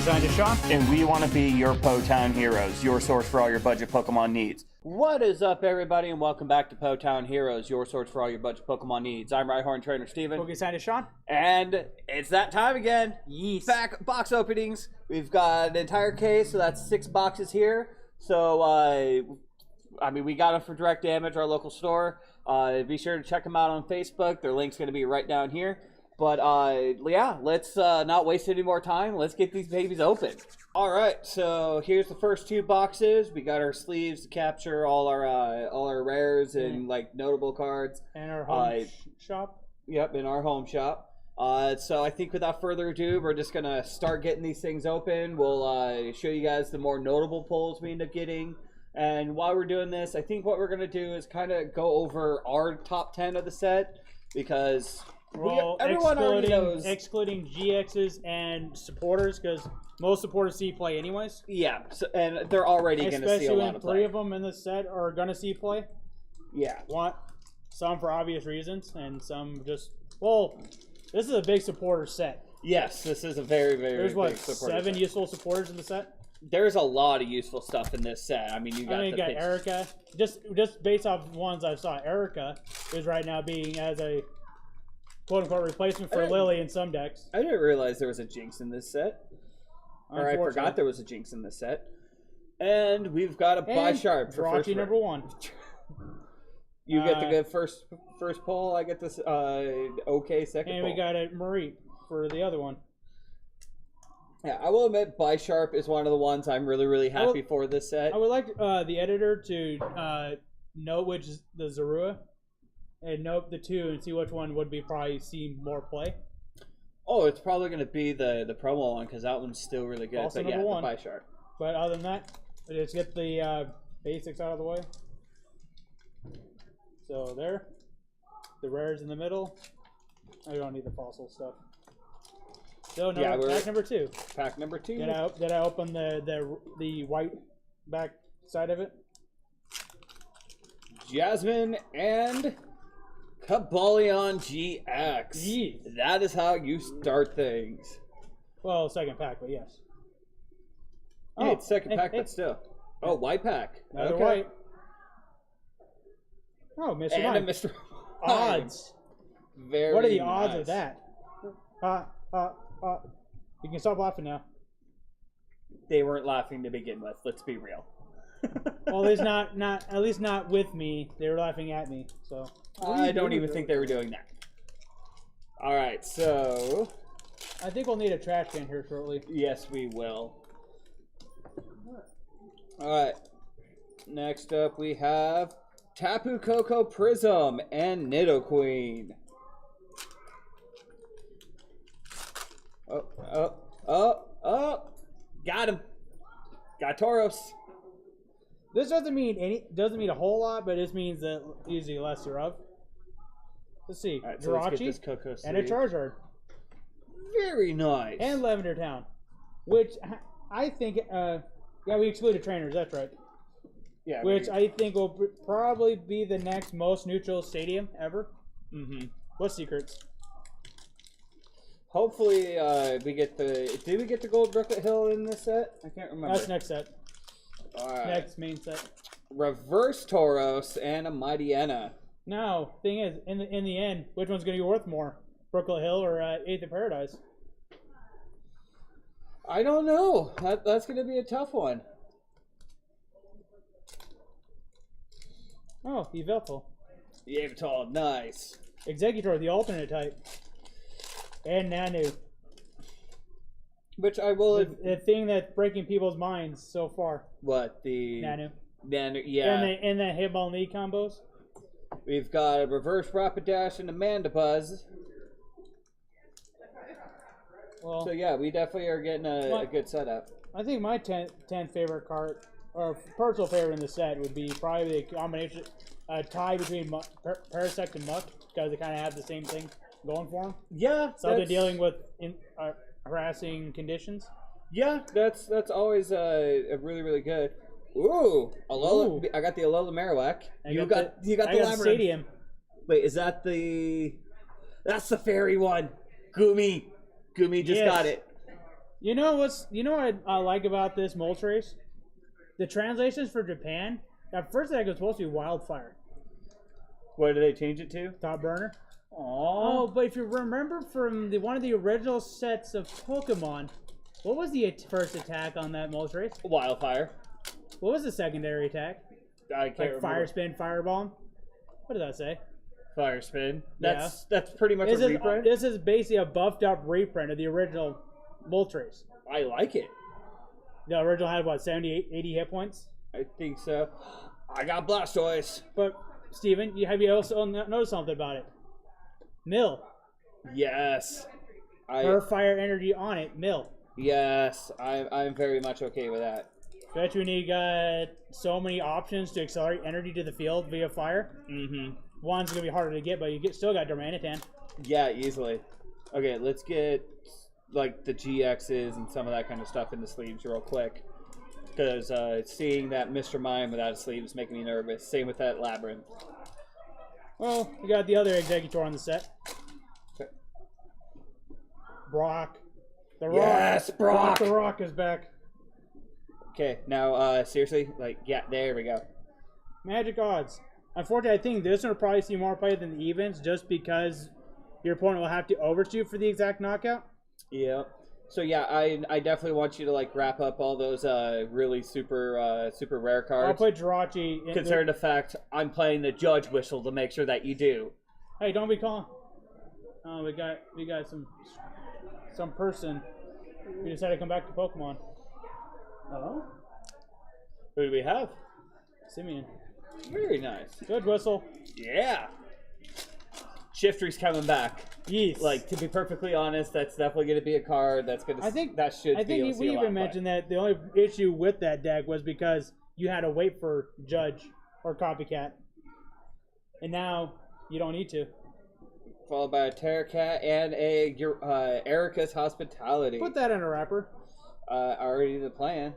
Scientist Sean. And we want to be your Po-Town heroes, your source for all your budget Pokemon needs. What is up, everybody, and welcome back to Po-Town Heroes, your source for all your budget Pokemon needs. I'm Rhyhorn Trainer Steven. Okay, Scientist Sean. And it's that time again. Yes. Back box openings. We've got an entire case, so that's 6 boxes here. So, I mean, we got them for Direct Damage, our local store. Be sure to check them out on Facebook. Their link's going to be right down here. But, yeah, let's not waste any more time. Let's get these babies open. All right, so here's the first 2 boxes. We got our sleeves to capture all our rares and, like, notable cards. And our home shop. Yep, in our home shop. So I think without further ado, we're just going to start getting these things open. We'll show you guys the more notable pulls we end up getting. And while we're doing this, I think what we're going to do is kind of go over our top 10 of the set. Because everyone already knows. Excluding Gxs and supporters, because most supporters see play anyways. Yeah, so, and they're already going to see a lot of play. Especially when 3 of them in this set are going to see play. Yeah. Some for obvious reasons, and some just, well, this is a big supporter set. Yes, this is a very, very big supporter. There's 7 useful supporters in the set? There's a lot of useful stuff in this set. I mean, you got Erica. Just based off ones I saw, Erica is right now being as a quote-unquote replacement for Lily in some decks. I didn't realize there was a Jinx in this set. Or I forgot there was a Jinx in this set. And we've got a Bisharp for first number 1. You get the good first pull. I get this okay second pull. And we got a Marie for the other one. Yeah, I will admit Bisharp is one of the ones I'm really, really happy for this set. I would like the editor to note which is the Zorua and note the 2 and see which one would be probably see more play. Oh, it's probably going to be the promo one because that one's still really good. Also but yeah, number 1. The Bisharp. But other than that, let's get the basics out of the way. So there, the rares in the middle. I don't need the fossil stuff. So no, yeah, pack number 2. Pack number 2. Did I open the white back side of it? Jasmine and Kabalion GX. Jeez. That is how you start things. Well, second pack, but yes. Yeah, it's second pack, but still. Oh, white pack. Another white. Oh, Mr. And Mime. a Mr. Odds. Very What are the odds nice. of that? You can stop laughing now. They weren't laughing to begin with. Let's be real. Well, there's not at least not with me. They were laughing at me. So I don't even think they were doing that. All right, so I think we'll need a trash can here shortly. Yes, we will. All right. Next up, we have Tapu Koko Prism and Nidoqueen. Oh! Got him. Got Tauros. This doesn't mean a whole lot, but this means that usually lesser of. Let's see. All right, so let's get this Coco and a Charizard. Very nice. And Lavender Town, which I think, yeah, we excluded trainers. That's right. Yeah. Which I think will probably be the next most neutral stadium ever. With secrets. Hopefully, we get the. Did we get the Gold Brooklet Hill in this set? I can't remember. That's next set. All right. Next main set. Reverse Tauros and a Mightyena. Now, thing is, in the end, which one's going to be worth more, Brooklet Hill or 8th of Paradise? I don't know. That's going to be a tough one. Oh, Yveltal. Yveltal, nice. Executor, the alternate type. And Nanu. Which I will... The thing that's breaking people's minds so far. What? The... Nanu. Nanu, yeah. And the Hitball knee combos. We've got a Reverse Rapidash and Amanda Buzz. Well, so yeah, we definitely are getting a good setup. I think my 10 favorite card, or personal favorite in the set, would be probably the combination, tie between Parasect and Muck, because they kind of have the same thing going for them. Yeah. So they're dealing with harassing conditions. Yeah, that's always a really, really good. Ooh, Alola! Ooh. I got the Alola Marowak. You got the Labyrinth. Stadium. Wait, is that the? That's the fairy one. Gumi just got it. You know what I like about this Moltres? The translations for Japan. At first, I think it was supposed to be Wildfire. What did they change it to? Top burner. Aww. Oh, but if you remember from one of the original sets of Pokemon, what was the first attack on that Moltres? Wildfire. What was the secondary attack? I can't Like remember. Fire Spin, Firebomb? What did that say? Fire Spin. Yeah. That's pretty much a reprint. This is basically a buffed up reprint of the original Moltres. I like it. The original had what, 78, 80 hit points? I think so. I got Blastoise. But Steven, have you also noticed something about it? Mill. Yes. Her fire energy on it, Mill. Yes, I'm very much okay with that. Especially when you got so many options to accelerate energy to the field via fire. Mm-hmm. One's gonna be harder to get, but you still got Darmanitan. Yeah, easily. Okay, let's get like the GXs and some of that kind of stuff in the sleeves real quick. Because seeing that Mr. Mime without a sleeve is making me nervous. Same with that Labyrinth. Well, we got the other Executor on the set. Okay. Brock. The Rock. Yes, Brock! The Rock is back. Okay, now seriously, like, yeah, there we go. Magic odds. Unfortunately, I think this one will probably see more play than the evens, just because your opponent will have to overshoot for the exact knockout. Yeah. So yeah, I definitely want you to like wrap up all those really super rare cards. I'll put Jirachi in. Considering the fact I'm playing the judge whistle to make sure that you do. Hey, don't be calling. Oh, we got some person who decided to come back to Pokemon. Oh. Who do we have? Simeon. Very nice. Good whistle. Yeah. Shifter's coming back. Yes. Like, to be perfectly honest, that's definitely going to be a card that's going to. I think that should. I think we even mentioned that the only issue with that deck was because you had to wait for Judge or Copycat, and now you don't need to. Followed by a Terracat and a Erica's Hospitality. Put that in a wrapper. Already the plan.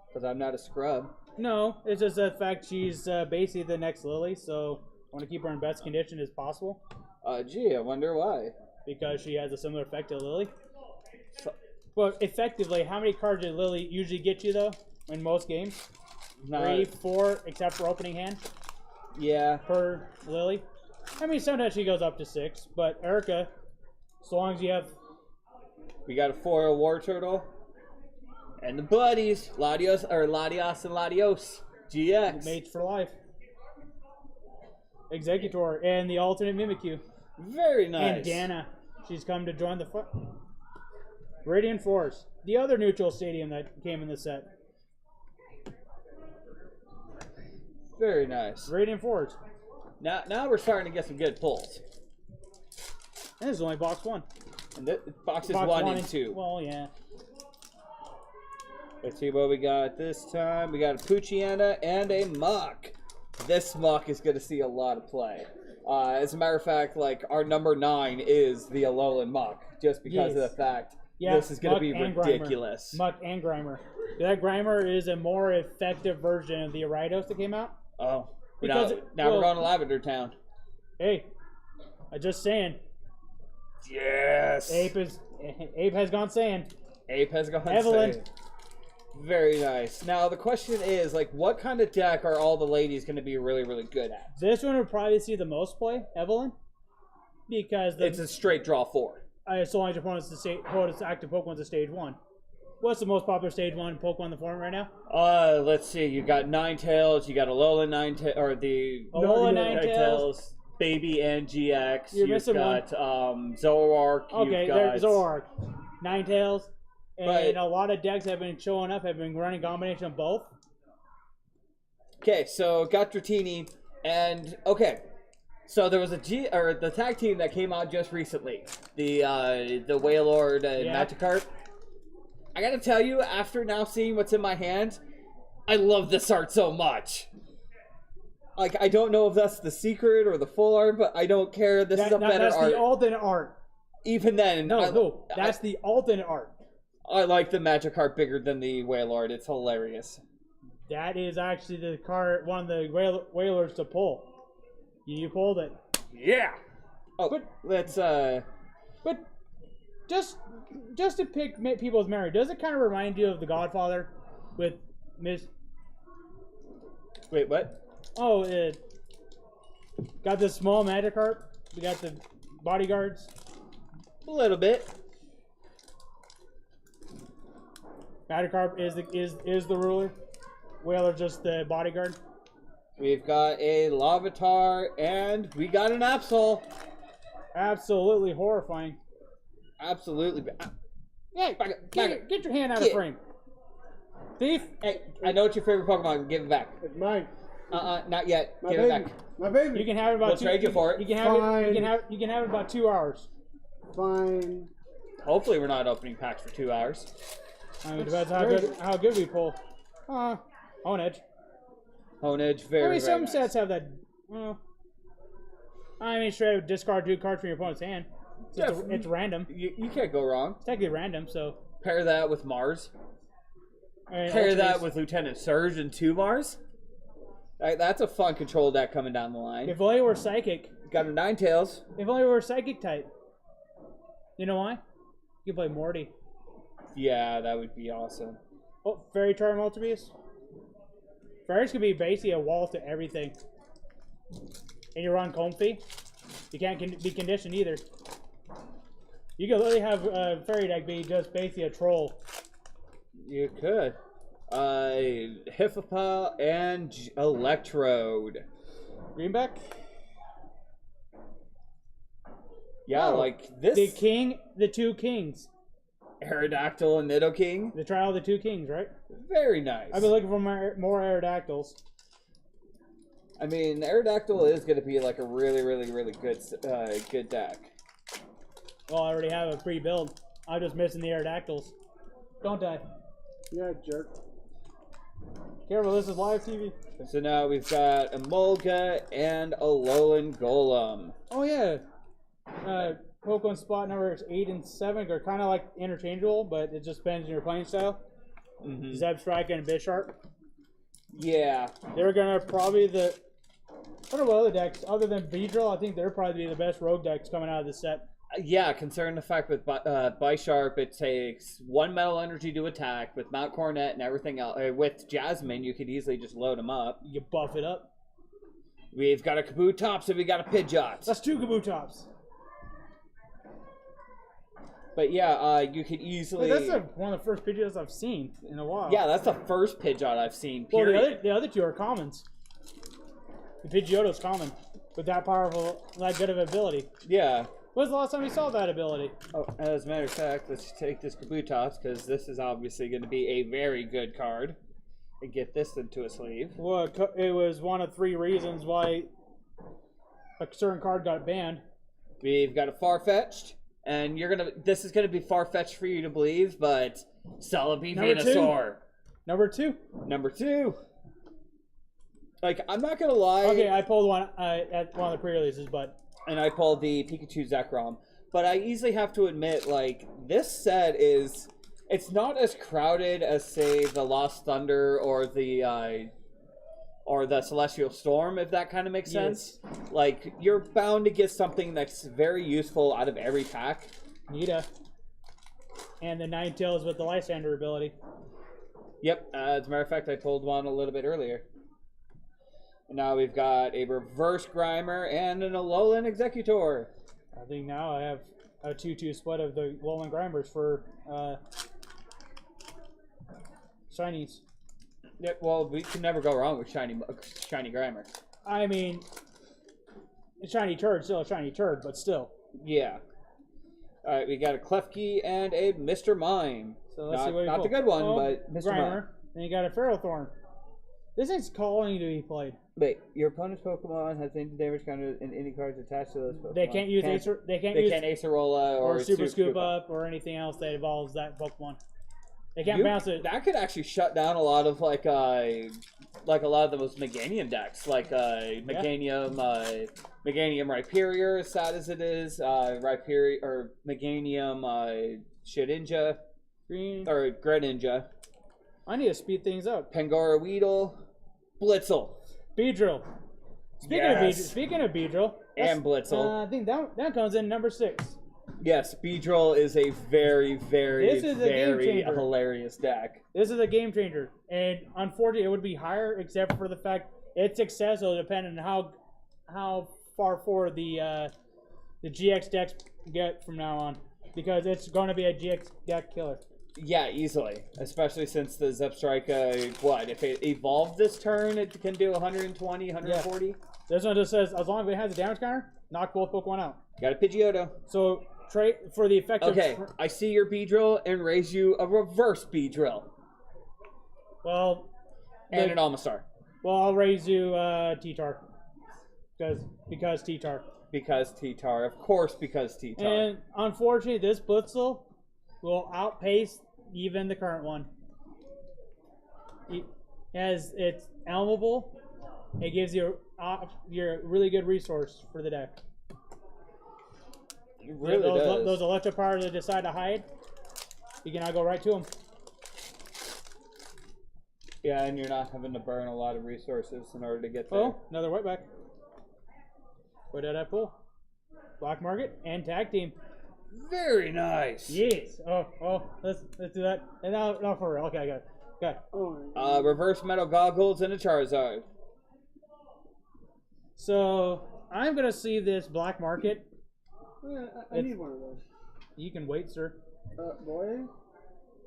Because I'm not a scrub. No, it's just the fact she's basically the next Lily, so I want to keep her in best condition as possible. Gee, I wonder why. Because she has a similar effect to Lily. Well, effectively, how many cards did Lily usually get you, though, in most games? 3, 4, except for opening hand? Yeah. Per Lily? I mean, sometimes she goes up to 6, but Erica, as long as you have... We got a 4 War Turtle. And the buddies, Latios and Latios. GX. Mates for life. Executor and the alternate Mimikyu. Very nice. And Dana. She's come to join the fight. Radiant Force. The other neutral stadium that came in the set. Very nice. Radiant Force. Now we're starting to get some good pulls. And this is only box 1. And boxes Box 1 and 2. Well, yeah. Let's see what we got this time. We got a Poochyena and a Muck. This Muck is going to see a lot of play. As a matter of fact, like our number 9 is the Alolan Muck, just because of the fact this is going to be ridiculous. Grimer. Muck and Grimer. That Grimer is a more effective version of the Aridos that came out. Oh, because now we're going to Lavender Town. Hey, I'm just saying. Yes. Ape has gone Saiyan. Ape has gone Evelyn. Saiyan. Very nice. Now the question is, like, what kind of deck are all the ladies going to be really, really good at? This one would probably see the most play, Evelyn, because it's a straight draw 4. So long as your opponent's active Pokemon's a stage 1. What's the most popular stage 1 Pokemon in the form right now? Let's see. You got Ninetales. You got Alolan Ninetales, or the Alolan Ninetales. Baby and GX. You're missing got Zoroark. Okay, there's Zoroark, Ninetales. And a lot of decks have been showing up, have been running combination of both. Okay, so got Dratini, and okay, so there was the tag team that came out just recently, the Wailord and Magikarp. I gotta tell you, after now seeing what's in my hand, I love this art so much. Like, I don't know if that's the secret or the full art, but I don't care. This is a better art. That's the alternate art. Even then, that's the alternate art. I like the Magikarp bigger than the Wailord. It's hilarious. That is actually the card, one of the Wailords to pull. You pulled it. Yeah. Oh, but let's But just to pick people's memory, does it kind of remind you of The Godfather with Miss? Wait, what? Oh, got the small Magikarp. We got the bodyguards. A little bit. Magikarp is the ruler. Whaler just the bodyguard. We've got a Larvitar, and we got an Absol. Absolutely horrifying. Absolutely. Hey, Back up, get your hand out of frame. Thief. Hey, I know it's your favorite Pokemon. Give it back. It's mine. Not yet. My Give baby. it back. My baby. You can have it about We'll trade you for it. You can have Fine. it. You can have it about 2 hours. Fine. Hopefully, we're not opening packs for 2 hours. I mean, it depends how good we pull. On edge. Honedge, very, I mean, some very nice. sets have that. Well, I mean, straight up discard 2 cards from your opponent's hand. It's random. You can't go wrong. It's technically random, so. Pair that with Mars. I mean, Pair that Ultra with Lieutenant Surge and 2 Mars. That's a fun control deck coming down the line. If only we were psychic. Got a Ninetales. If only we were psychic type. You know why? You can play Morty. Yeah, that would be awesome. Oh, Fairy Charm Ultra Beast. Fairies can be basically a wall to everything. And you run Comfy. You can't be conditioned either. You could literally have a fairy deck be just basically a troll. You could. Hifapa and Electrode. Greenback? Yeah, Oh, like this. The 2 kings. Aerodactyl and Nidoking. The trial of the 2 kings, right? Very nice. I've been looking for more Aerodactyls. I mean, Aerodactyl is going to be like a really, really, really good deck. Well, I already have a pre-build. I'm just missing the Aerodactyls. Don't die. Yeah, jerk. Careful, this is live TV. So now we've got a Molga and a Alolan Golem. Oh yeah. Pokemon spot numbers 8 and 7 are kind of like interchangeable, but it just depends on your playing style. Mm-hmm. Zebstrike and Bisharp. Yeah. They're gonna probably I don't know what other decks other than Beedrill. I think they're probably the best rogue decks coming out of this set. Yeah, considering the fact with Bisharp, it takes 1 metal energy to attack. With Mount Coronet and everything else, with Jasmine, you could easily just load them up. You buff it up. We've got a Kabutops and we got a Pidgeot. That's 2 Kabutops. But yeah, you could easily. Wait, that's one of the first Pidgeots I've seen in a while. Yeah, that's the first Pidgeot I've seen. Well, Period. the other 2 are commons. The Pidgeotto's common, with that powerful, that good of ability. Yeah. When's the last time you saw that ability? Oh, as a matter of fact, let's take this Kabutops because this is obviously going to be a very good card. And get this into a sleeve. Well, it was one of 3 reasons why a certain card got banned. We've got a Farfetch'd, and this is gonna be far-fetched for you to believe, but Celebi Venusaur. Number 2. Number 2. Like, I'm not gonna lie. Okay, I pulled one at one of the pre-releases, but And I pulled the Pikachu Zekrom. But I easily have to admit, like, this set is... It's not as crowded as, say, the Lost Thunder or the Celestial Storm, if that kind of makes sense. Like, you're bound to get something that's very useful out of every pack. Nita. And the Ninetales with the Lysander ability. Yep, as a matter of fact, I pulled one a little bit earlier. And now we've got a Reverse Grimer and an Alolan Executor. I think now I have a 2-2 split of the Alolan Grimers for shinies. Yep, well, we can never go wrong with shiny Grimer. I mean, a shiny turd, still a shiny turd, but still. Yeah. Alright, we got a Klefki and a Mr. Mime. So let's see what you Not pull. the good one, but Mr. Mime. Grimer. Then you got a Ferrothorn. This thing's calling to be played. Wait, your opponent's Pokemon has any damage counter and any cards attached to those Pokemon. They can't use They can't Acerola or Super Scoop Up or anything else that involves that Pokemon. They can't bounce it. That could actually shut down a lot of like a lot of the most Meganium decks, like Meganium Rhyperior, as sad as it is, Rhyperior or Meganium Shedinja Green. or Greninja, I need to speed things up. Pangara Weedle, Blitzel, Beedrill. Speaking of Beedrill, and Blitzel. I think that comes in number 6. Yes, Beedrill is a very, very, This is a game very changer. hilarious deck. This is a game changer, and unfortunately, it would be higher except for the fact its success will depend on how far forward the GX decks get from now on, because it's going to be a GX deck killer. Yeah, easily. Especially since the Zepstrika, what, if it evolved this turn, it can do 120, 140? Yeah. This one just says, as long as it has a damage counter, knock both Pokemon out. Got a Pidgeotto. So, trade for the effective... Okay, I see your Beedrill and raise you a reverse Beedrill. Well... And an Almastar. Well, I'll raise you T-Tar. Because T-Tar. Because T-Tar. Of course, because T-Tar. And unfortunately, this Blitzel will outpace even the current one. As it's elmable, it gives you your really good resource for the deck. It really does. Those electro powers that decide to hide, you can now go right to them. Yeah, and you're not having to burn a lot of resources in order to get there. Oh, another white back. What did I pull? Black market and tag team. Very nice. Yes. Oh, let's do that. And now for real. Okay, I got it. Okay. Oh, Reverse metal goggles and a Charizard. So I'm gonna see this black market. I need one of those. You can wait, sir. Boy.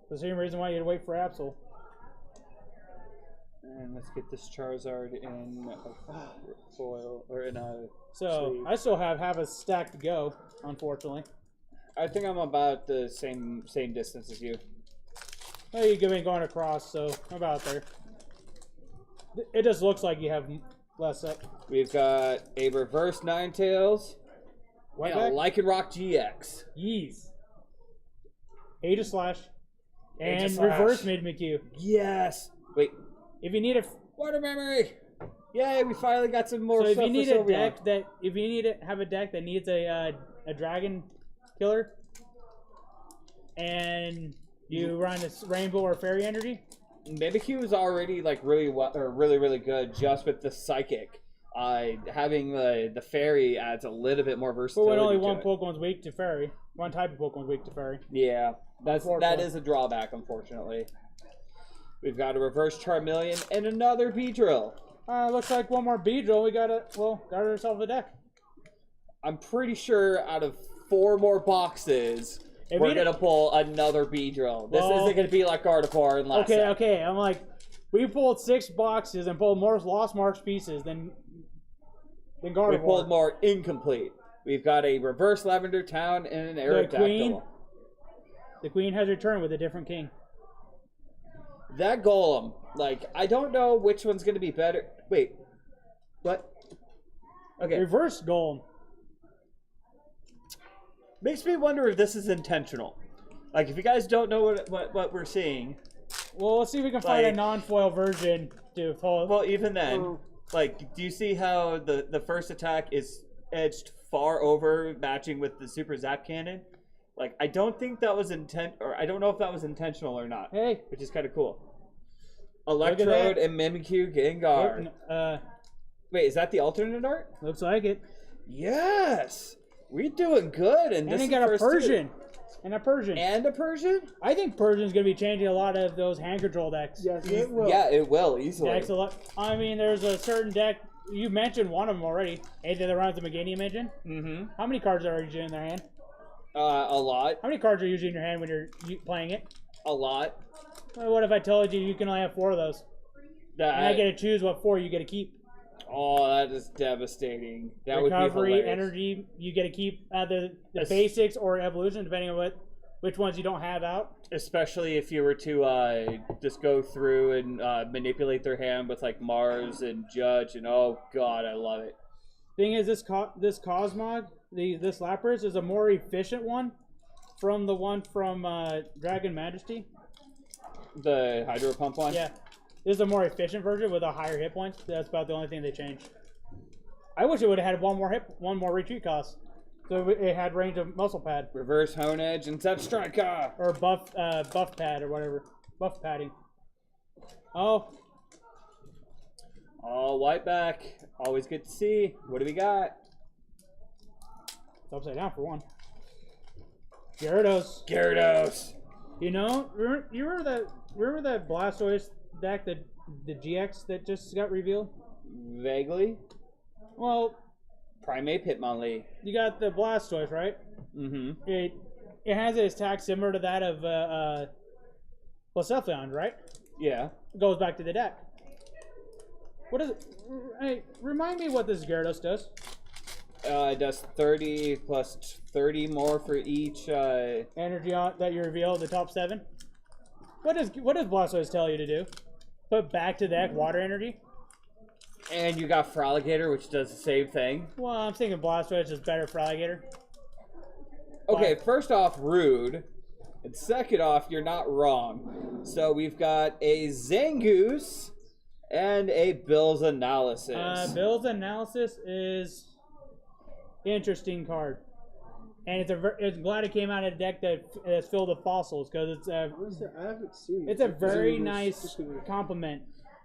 The same reason why you'd wait for Absol. And let's get this Charizard in a foil or in a. So sleeve. I still have half a stack to go, unfortunately. I think I'm about the same distance as you. Oh, you've been going across, so I'm about there. It just looks like you have less up. We've got a reverse Ninetales White and back? a Lycanroc GX. Yeez. Aegislash. And Aegislash. reverse Mid-McQ. Yes. Wait. If you need a Water memory. Yay! We finally got some more. So if stuff you need for a deck Sylveon. if you need to have a deck that needs a dragon killer, and you run this rainbow or fairy energy, Mimikyu is already like really good just with the psychic. Having the fairy adds a little bit more but versatility. when only to one it. Pokemon's weak to fairy, one type of Pokemon's weak to fairy. Yeah, that is a drawback, unfortunately. We've got a reverse Charmeleon and another Beedrill. Looks like one more Beedrill. We got ourselves a deck. I'm pretty sure out of 4 more boxes, If we're you gonna pull another Beedrill. This isn't gonna be like Gardevoir and last set. Okay. I'm like, we pulled 6 boxes and pulled more Lost Marks pieces than Gardevoir. We pulled more incomplete. We've got a reverse Lavender Town and an Aerodactyl. The Queen has returned with a different king. That Golem, like, I don't know which one's gonna be better. Wait, what? Okay, Reverse Golem. makes me wonder if this is intentional. Like, if you guys don't know what we're seeing, Well, let's see if we can find a non-foil version to pull. well, even then, like, do you see how the first attack is edged far over, matching with the Super Zap Cannon? Like, I don't think that was I don't know if that was intentional or not. Hey. Which is kind of cool. Electrode and Mimikyu Gengar. Wait, is that the alternate art? Looks like it. Yes! We're doing good. And this he is got a first Persian. two. And a Persian. And a Persian? I think Persian's going to be changing a lot of those hand control decks. Yes, it will. Yeah, it will, easily. Decks a lot. I mean, there's a certain deck. You mentioned one of them already. Anything that runs the McGinney mentioned. Mm-hmm. How many cards are usually in their hand? A lot. How many cards are usually in your hand when you're playing it? A lot. Well, what if I told you can only have 4 of those? And I get to choose what 4 you get to keep. Oh, that is devastating. That would be Recovery, hilarious. energy, you get to keep either the basics or evolution, depending on which ones you don't have out. Especially if you were to just go through and manipulate their hand with like Mars and Judge, and oh god, I love it. Thing is, this Cosmog, this Lapras is a more efficient one from the one from Dragon Majesty. The Hydro Pump one? Yeah. This is a more efficient version with a higher hit points. That's about the only thing they changed. I wish it would have had one more retreat cost. So it had range of Muscle Pad. Reverse Hone Edge and Zepstrika! Or buff pad or whatever. Buff padding. Oh. All white back. Always good to see. What do we got? It's upside down for one. Gyarados. Gyarados. You know, remember that Blastoise deck, the GX that just got revealed? Vaguely. Well, Primate Hitmonlee. you got the Blastoise, right? Mm-hmm. It has its attack similar to that of Blacephalon, right? Yeah. It goes back to the deck. What is it? Hey, remind me what this Gyarados does. It does 30 plus 30 more for each. Energy that you reveal the top 7. What does Blastoise tell you to do? Put back to deck water energy. And you got Froligator, which does the same thing. Well, I'm thinking Blastoise is better for Alligator. Okay, first off, rude. And second off, you're not wrong. So we've got a Zangoose and a Bill's Analysis. Bill's Analysis is interesting card, and it's glad it came out of a deck that's filled with fossils because it's Honestly, I haven't seen it. it's a very nice compliment.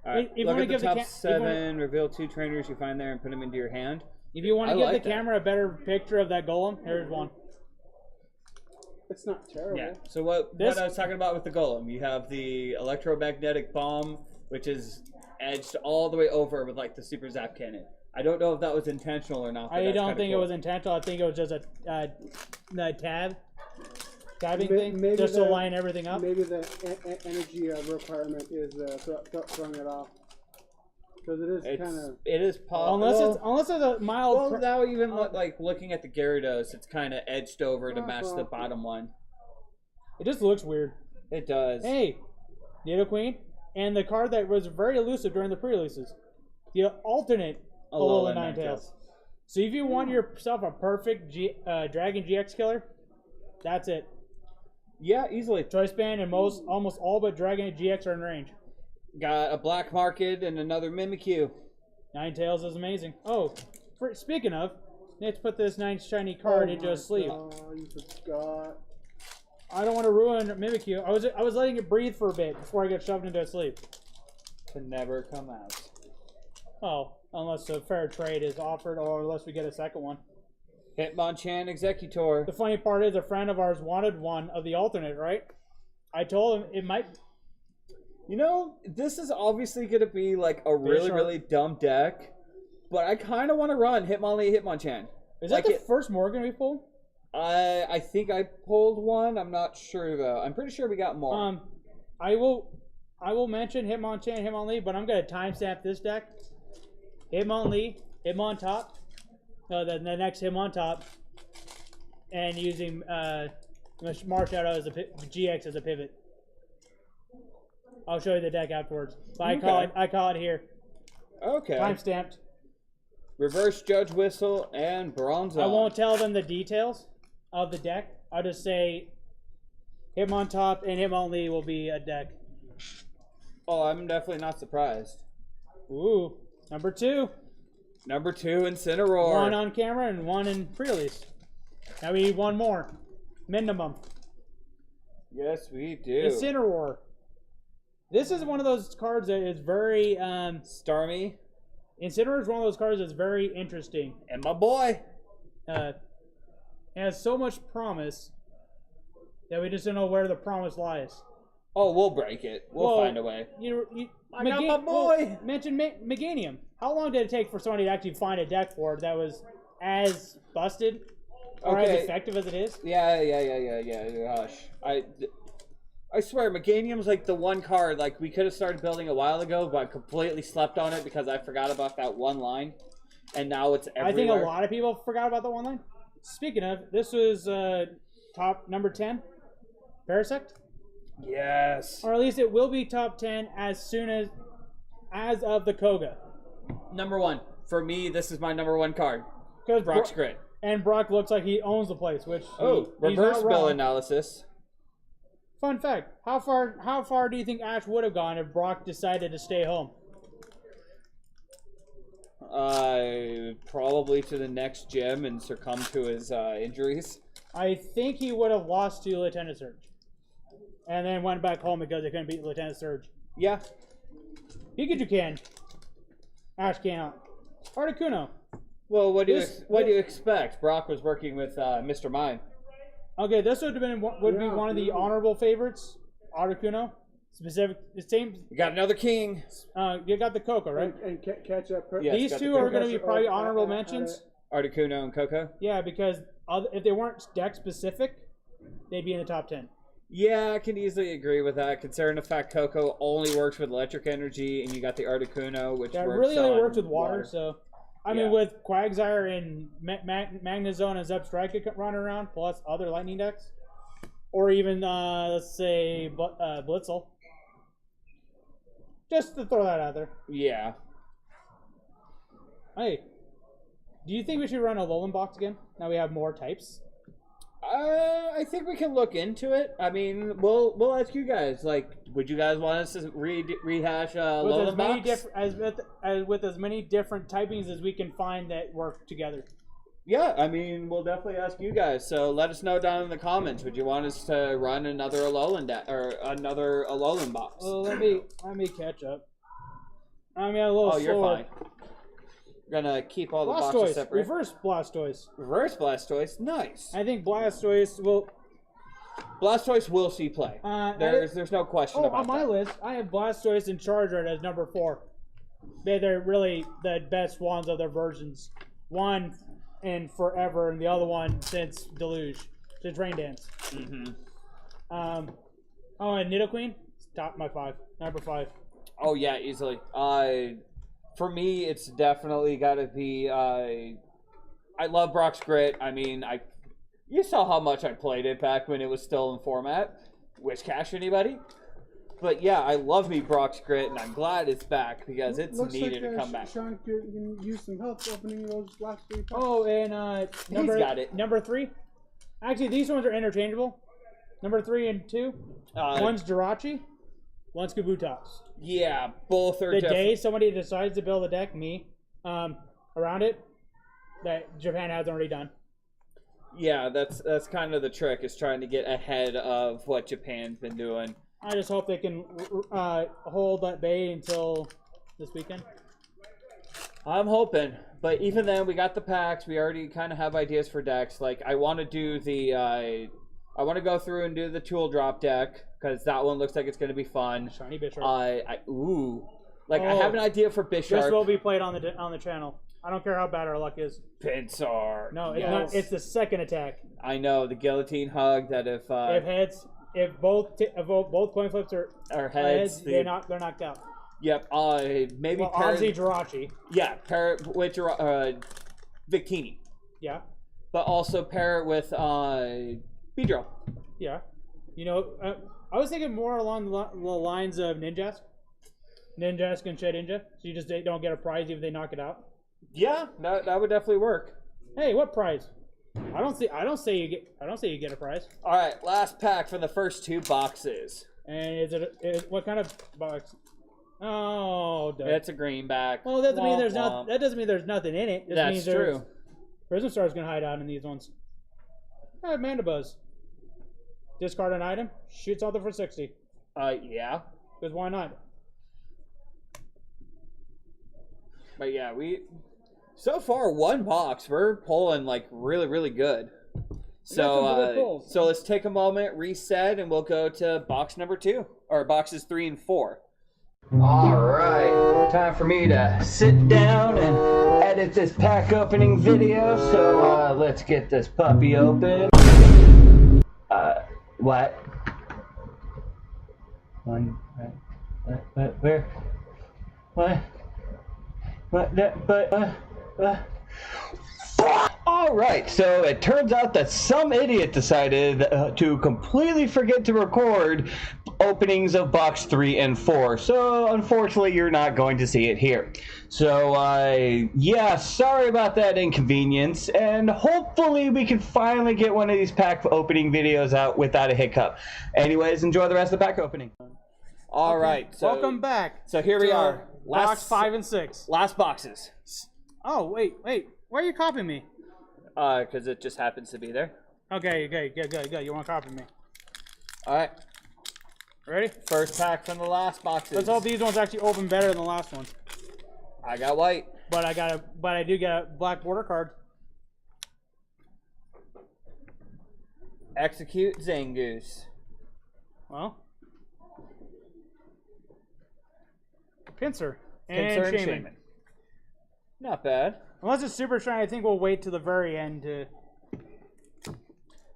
All right, If you look wanna at the give top 7, reveal 2 trainers you find there and put them into your hand. If you want to I give like the that. camera a better picture of that golem, here's one. It's not terrible. Yeah, so what I was talking about with the Golem, you have the electromagnetic bomb, which is edged all the way over with like the super zap cannon. I don't know if that was intentional or not. I don't think it was intentional. I think it was just a tabbing thing, Maybe just to line everything up. Maybe the energy requirement is throwing it off. Because it is possible. Unless it's a mild. Well, now even like looking at the Gyarados, it's kind of edged over to match the bottom one. It just looks weird. It does. Hey, Nidoqueen, and the card that was very elusive during the pre-releases, the alternate Alola Ninetales. So if you want yourself a perfect Dragon GX killer, that's it. Yeah, easily. Choice Band and almost all but Dragon GX are in range. Got a Black Market and another Mimikyu. Ninetales is amazing. Oh, speaking of, let's put this nice shiny card into a sleeve. Oh, you forgot. I don't want to ruin Mimikyu. I was letting it breathe for a bit before I get shoved into a sleeve. Can never come out. Oh, unless a fair trade is offered or unless we get a second one. Hitmonchan Executor. The funny part is a friend of ours wanted one of the alternate, right? I told him it might... You know, this is obviously going to be like a really dumb deck, but I kind of want to run Hitmonchan. Is that the first Morgan we pulled? I think I pulled one. I'm not sure though. I'm pretty sure we got more. I will mention Hitmonlee, but I'm gonna timestamp this deck. Hitmonlee, Hitmontop, the next Hitmontop, and using Marshadow as a GX as a pivot. I'll show you the deck afterwards. But I call it here. Okay. Timestamped. Reverse Judge Whistle and Bronzong. I won't tell them the details of the deck. I'll just say Hitmontop and Hitmonlee will be a deck. Oh, I'm definitely not surprised. Ooh, number 2. Number 2, Incineroar. One on camera and one in pre-release. Now we need one more. Minimum. Yes, we do. Incineroar. This is one of those cards that is very... Starmie. Incineroar is one of those cards that's very interesting. And my boy. It has so much promise that we just don't know where the promise lies. Oh, we'll break it. We'll find a way. I got my boy. Mention Meganium. How long did it take for somebody to actually find a deck for it that was as busted or as effective as it is? Yeah. Hush. I swear, Meganium's like the one card like we could have started building a while ago, but I completely slept on it because I forgot about that one line, and now it's everywhere. I think a lot of people forgot about that one line. Speaking of, this was top number 10, Parasect. Yes. Or at least it will be top 10 as soon as of the Koga. Number 1 for me. This is my number 1 card. Brock's Grit. And Brock looks like he owns the place, which reverse bill analysis. Fun fact: how far do you think Ash would have gone if Brock decided to stay home? Probably to the next gym and succumb to his injuries. I think he would have lost to Lieutenant Surge, and then went back home because they couldn't beat Lieutenant Surge. Yeah. Pikachu can. Ash cannot. Articuno. Well, what do you expect? Brock was working with Mr. Mime. Okay, this would be one of the honorable favorites. Articuno. Specific, the same. You got another king. You got the Coco, right? And catch up. Yes, These got two the are Coco. going to be probably honorable mentions. Articuno and Coco. Yeah, because if they weren't deck specific, they'd be in the top 10. Yeah, I can easily agree with that, considering the fact Coco only works with electric energy, and you got the Articuno, which really only works with water. So, I mean, Yeah. with Quagsire and Magnezone and Zebstrika running around, plus other lightning decks, or even let's say Blitzel. Just to throw that out there. Yeah. Hey, do you think we should run a Alolan box again? Now we have more types. I think we can look into it. I mean, we'll ask you guys. Like, would you guys want us to rehash Alolan box? With as many different typings as we can find that work together. Yeah, I mean, we'll definitely ask you guys. So let us know down in the comments. Would you want us to run another Alolan another Alolan box? Well, let me catch up. I mean, a little slower. You're fine. We're gonna keep all the boxes separate. Reverse Blastoise. Reverse Blastoise, nice. I think Blastoise will. Blastoise will see play. There's no question about that. On my list, I have Blastoise and Charizard as number 4. They're really the best ones of their versions. One in forever, and the other one since Deluge, since Rain Dance. Mm-hmm. And Nidoqueen, top my 5, number 5. Oh yeah, easily. For me, it's definitely got to be. I love Brock's Grit. I mean, you saw how much I played it back when it was still in format. Wish Cash anybody? But yeah, I love me Brock's Grit, and I'm glad it's back because it's needed to come back. Sean can use some help opening those last 3 packs. Oh, and number 3. Actually, these ones are interchangeable. Number 3 and 2. One's Jirachi, one's Kabutops. Yeah, both are. The day somebody decides to build a deck, around it, that Japan has already done. Yeah, that's kind of the trick, is trying to get ahead of what Japan's been doing. I just hope they can hold that bay until this weekend. I'm hoping, but even then, we got the packs. We already kind of have ideas for decks. Like, I want to do I want to go through and do the tool drop deck, because that one looks like it's going to be fun. Shiny Bisharp. I have an idea for Bisharp. This will be played on the channel. I don't care how bad our luck is. Pinsar. No, it's not. It's the second attack. I know, the guillotine hug. That if both coin flips are heads, they're knocked out. Yep. Maybe obviously Jirachi. Yeah, pair it with Victini. Yeah. But also pair it with Beedrill. Yeah. You know, I was thinking more along the lines of Ninjask. Ninjask and Shedinja, so you just don't get a prize even if they knock it out. Yeah, that would definitely work. Hey, what prize? I don't say you get a prize. All right, last pack for the first 2 boxes. And what kind of box? Oh, it's a greenback. Well, that doesn't mean that doesn't mean there's nothing in it. That's true. Prism Star's gonna hide out in these ones. Mandibuzz. Discard an item, shoot something for 60. Yeah. Because why not? But yeah, so far 1 box, we're pulling like really, really good. So let's take a moment, reset, and we'll go to box number 2, or boxes 3 and 4. All right, time for me to sit down and edit this pack opening video. So let's get this puppy open. What? One, where? What? All right, so it turns out that some idiot decided to completely forget to record openings of box 3 and 4. So unfortunately, you're not going to see it here. So yeah, sorry about that inconvenience, and hopefully we can finally get one of these pack opening videos out without a hiccup. Anyways, enjoy the rest of the pack opening. All right, so welcome back. So here we are. Box 5 and 6. Last boxes. Oh, wait. Why are you copying me? Because it just happens to be there. Okay, good. You want to copy me? All right. Ready? First pack from the last boxes. Let's hope these ones actually open better than the last ones. I got white. But I do get a black border card. Execute Zangoose. Well. Pincer. Pincer and Shaman. Shaman. Not bad. Unless it's super shiny, I think we'll wait till the very end to...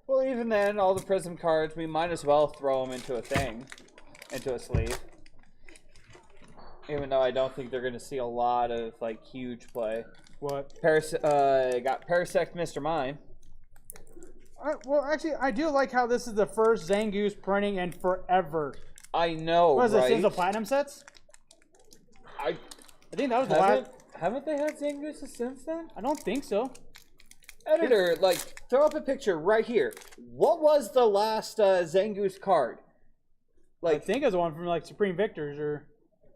Well, even then, all the Prism cards, we might as well throw them into a thing. Into a sleeve. Even though I don't think they're going to see a lot of, like, huge play. What? Got Parasect Mr. Mime. Well, actually, I do like how this is the first Zangoose printing in forever. I know, What is right? this, since the Platinum sets? I think that was the last... Haven't they had Zangooses since then? I don't think so. Editor, like, throw up a picture right here. What was the last Zangoose card? I think it was the one from, like, Supreme Victors, or...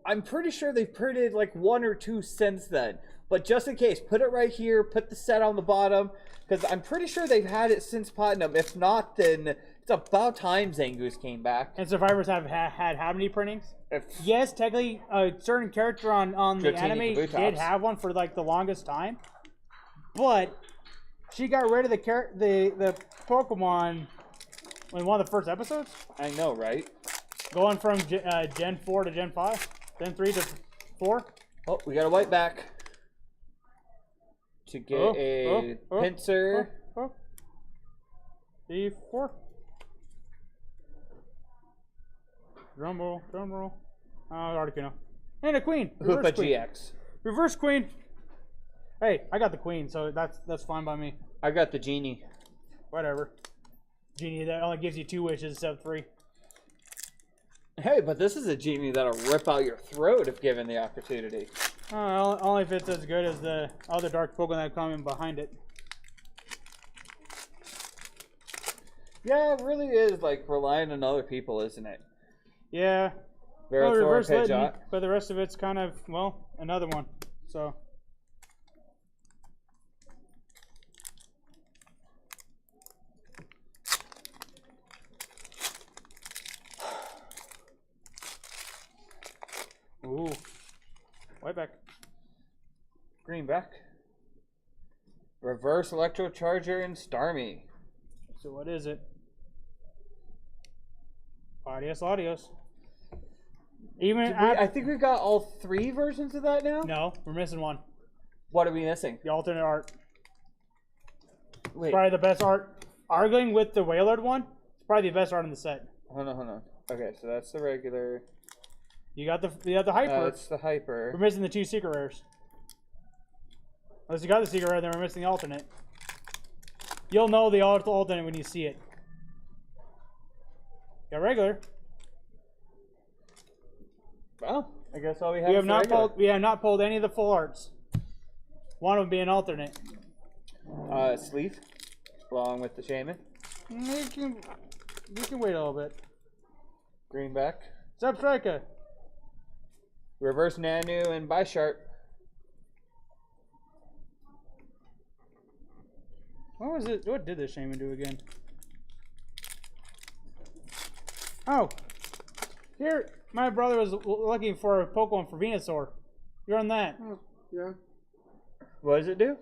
I'm pretty sure they've printed, like, 1 or 2 since then. But just in case, put it right here, put the set on the bottom, because I'm pretty sure they've had it since Platinum. If not, then it's about time Zangoose came back. And Survivors have had how many printings? Yes, technically, a certain character on the anime did have one for, like, the longest time. But she got rid of the Pokemon in one of the first episodes. I know, right? Going from Gen 4 to Gen 5. Gen 3 to 4. Oh, we got a white back. To get a Pincer. D4. Drum roll, drum roll. Articuno. And a queen. Hoopa GX. Reverse queen. Hey, I got the queen, so that's fine by me. I got the genie. Whatever. Genie that only gives you 2 wishes instead of 3. Hey, but this is a genie that'll rip out your throat if given the opportunity. Only if it's as good as the other dark Pokemon that come in behind it. Yeah, it really is like relying on other people, isn't it? Yeah. Reverse Pidgeot. But the rest of it's kind of, well, another one. So. Ooh. White back. Green back. Reverse Electrocharger and Starmie. So what is it? Adios, adios. I think we've got all 3 versions of that now? No, we're missing one. What are we missing? The alternate art. Wait. Probably the best art. Arguing with the Wailord one, it's probably the best art in the set. Hold on. Okay, so that's the regular. You got the hyper. That's the hyper. We're missing the 2 secret rares. Unless you got the secret rare, then we're missing the alternate. You'll know the alternate when you see it. Got regular. Well, I guess all we have is regular. We have not pulled any of the full arts. One of them being alternate. Sleeve, along with the Shaman. We can wait a little bit. Greenback. Substrika. Reverse Nanu and Bisharp. What was it? What did this Shaman do again? Oh, here my brother was looking for a Pokemon for Venusaur. You're on that. Oh, yeah. What does it do?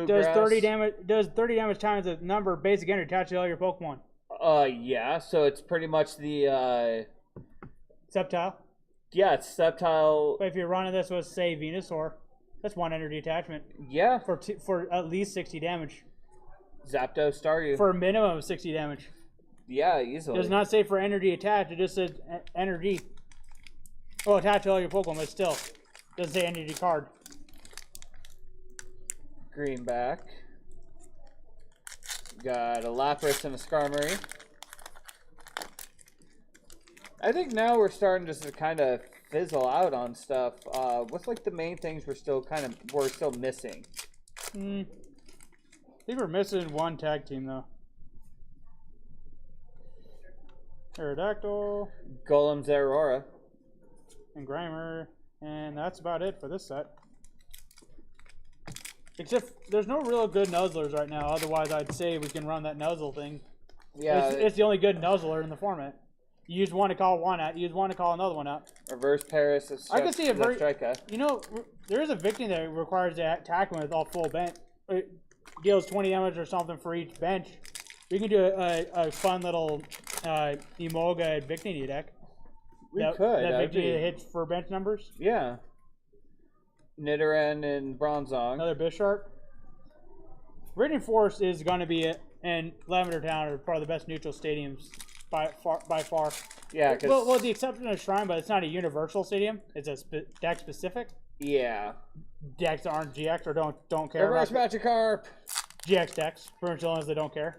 Does 30 damage. Does 30 damage times the number of basic energy attached to all your Pokemon. Yeah. So it's pretty much the Sceptile. Yeah, it's Sceptile. But if you're running this with, say, Venusaur, that's 1 energy attachment. Yeah. For at least 60 damage. Zapdos Staryu. For a minimum of 60 damage. Yeah, easily. It does not say for energy attached. It just says energy. Oh, attached to all your Pokemon, but still. Doesn't say energy card. Greenback. Got a Lapras and a Skarmory. I think now we're starting just to kind of fizzle out on stuff. What's like the main things we're still missing? I think we're missing 1 tag team though. Aerodactyl. Golem Zeraora. And Grimer. And that's about it for this set. Except there's no real good nuzzlers right now. Otherwise, I'd say we can run that nuzzle thing. Yeah, it's the only good nuzzler in the format. You use one to call one out. You use one to call another one out. Reverse Paris. I can see a very. You know, there is a victim that requires to attack him with all full bench. It deals 20 damage or something for each bench. We can do a fun little Emolga Victini deck. We that, could. That That'd Victini be- hits for bench numbers. Yeah. Nidoran and Bronzong. Another Bisharp. Viridian Forest is going to be it, and Lavender Town are probably the best neutral stadiums by far. Yeah, because Well, with the exception of Shrine, but it's not a universal stadium. It's a deck specific. yeah. Decks that aren't GX or don't care Reverse about Magikarp. GX decks. Pretty much the ones that don't care.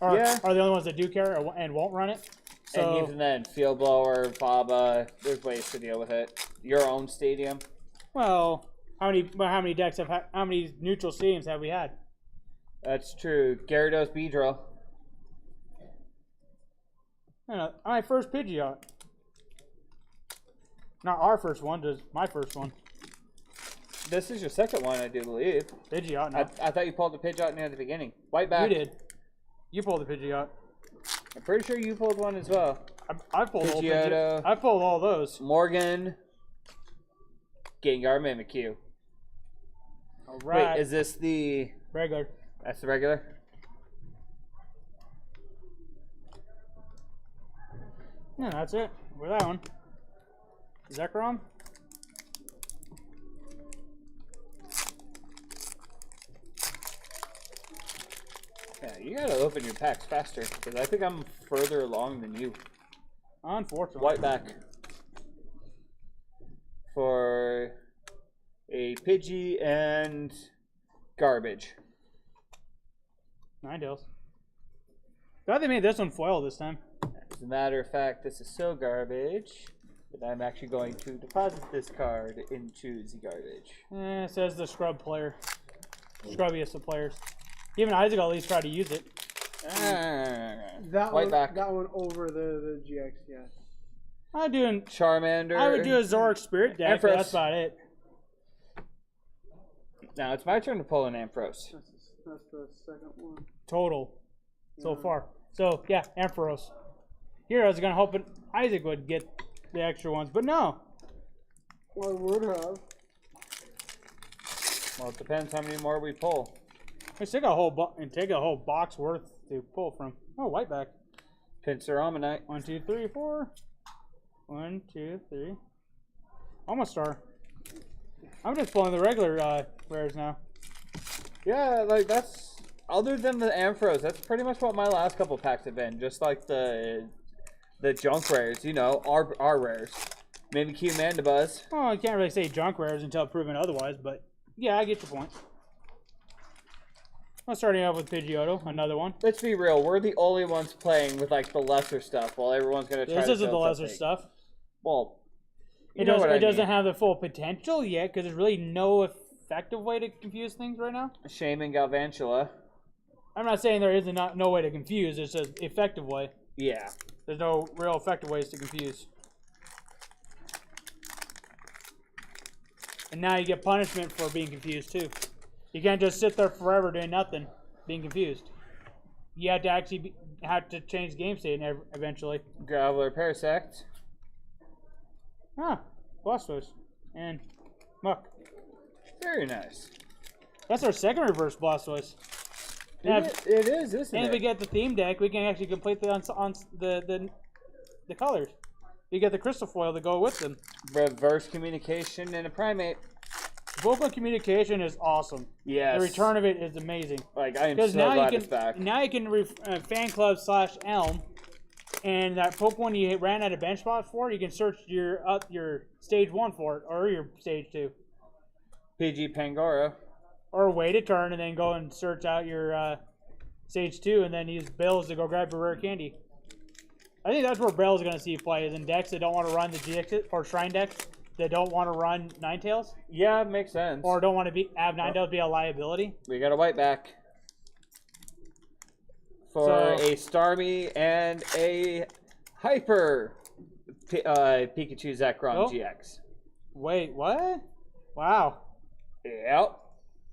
Or Yeah. are the only ones that do care and won't run it. So, And even then, Field Blower, Baba, there's ways to deal with it. Your own stadium. well, how many decks how many neutral stadiums have we had? That's true. Gyarados, Beedrill. My first Pidgeot. Not our first one, just my first one. This is your second one, I do believe. Pidgeot, no. I thought you pulled the Pidgeot near the beginning. White back. You did. You pulled the Pidgeot. I'm pretty sure you pulled one as well. I pulled all Pidgeotto. I pulled all those. Morgan. Gengar, Mimikyu. All right. Wait, is this the... Regular. That's the regular? Yeah, that's it. With that one. Zekrom. Yeah, you gotta open your packs faster, because I think I'm further along than you. Unfortunately. White back. For a Pidgey and garbage. Ninetales. Glad they made this one foil this time. As a matter of fact, this is so garbage that I'm actually going to deposit this card into the garbage. Says the scrub player. Scrubbiest of players. Even Isaac at least tried to use it. That White one, back. that one over the GX, yes. I'm doing. Charmander. I would do a Zoroark Spirit deck, but that's about it. Now it's my turn to pull an Ampharos. That's the second one. Total. So far. So, yeah, Ampharos. Here I was going to hope Isaac would get the extra ones, but no. Well, I would have. Well, it depends how many more we pull. Let's take a whole box worth to pull from. Oh, white back. Pinsir Ammonite. 1, 2, 3, 4. 1, 2, 3. Almost star. I'm just pulling the regular rares now. Yeah, like that's other than the Ampharos, that's pretty much what my last couple packs have been. Just like the junk rares, you know, our rares. Maybe Q Mandibuzz. Oh, I can't really say junk rares until proven otherwise, but yeah, I get your point. I'm starting off with Pidgeotto, another one. Let's be real, we're the only ones playing with like the lesser stuff, while everyone's gonna try. This to isn't the build lesser something. stuff. Well, It doesn't have the full potential yet because there's really no effective way to confuse things right now. Shaman Galvantula. I'm not saying there isn't no way to confuse. It's an effective way. Yeah. There's no real effective ways to confuse. And now you get punishment for being confused too. You can't just sit there forever doing nothing, being confused. You have to actually have to change game state eventually. Graveler Parasect. Ah, Blastoise and Muck. Very nice. That's our second reverse Blastoise. It is, isn't And it? if we get the theme deck, we can actually complete the colors. You get the crystal foil to go with them. Reverse Communication and a Primate. Vocal communication is awesome. Yes. The return of it is amazing. Like, I am so Because now glad you it's back. can fan club / Elm, and that Pokemon you ran out of bench spot for, you can search your stage 1 for it or your stage 2, PG Pangoro. or wait a turn and then go and search out your stage 2, and then use Bills to go grab your rare candy. I think that's where Bill's going to see play, is in decks that don't want to run the GX or Shrine decks that don't want to run Ninetales Yeah, it makes sense. or don't want to have Ninetales be a liability. We got a white back. For So- a Starmie and a Hyper Pikachu Zekrom Oh. GX. Wait, what? Wow. Yep.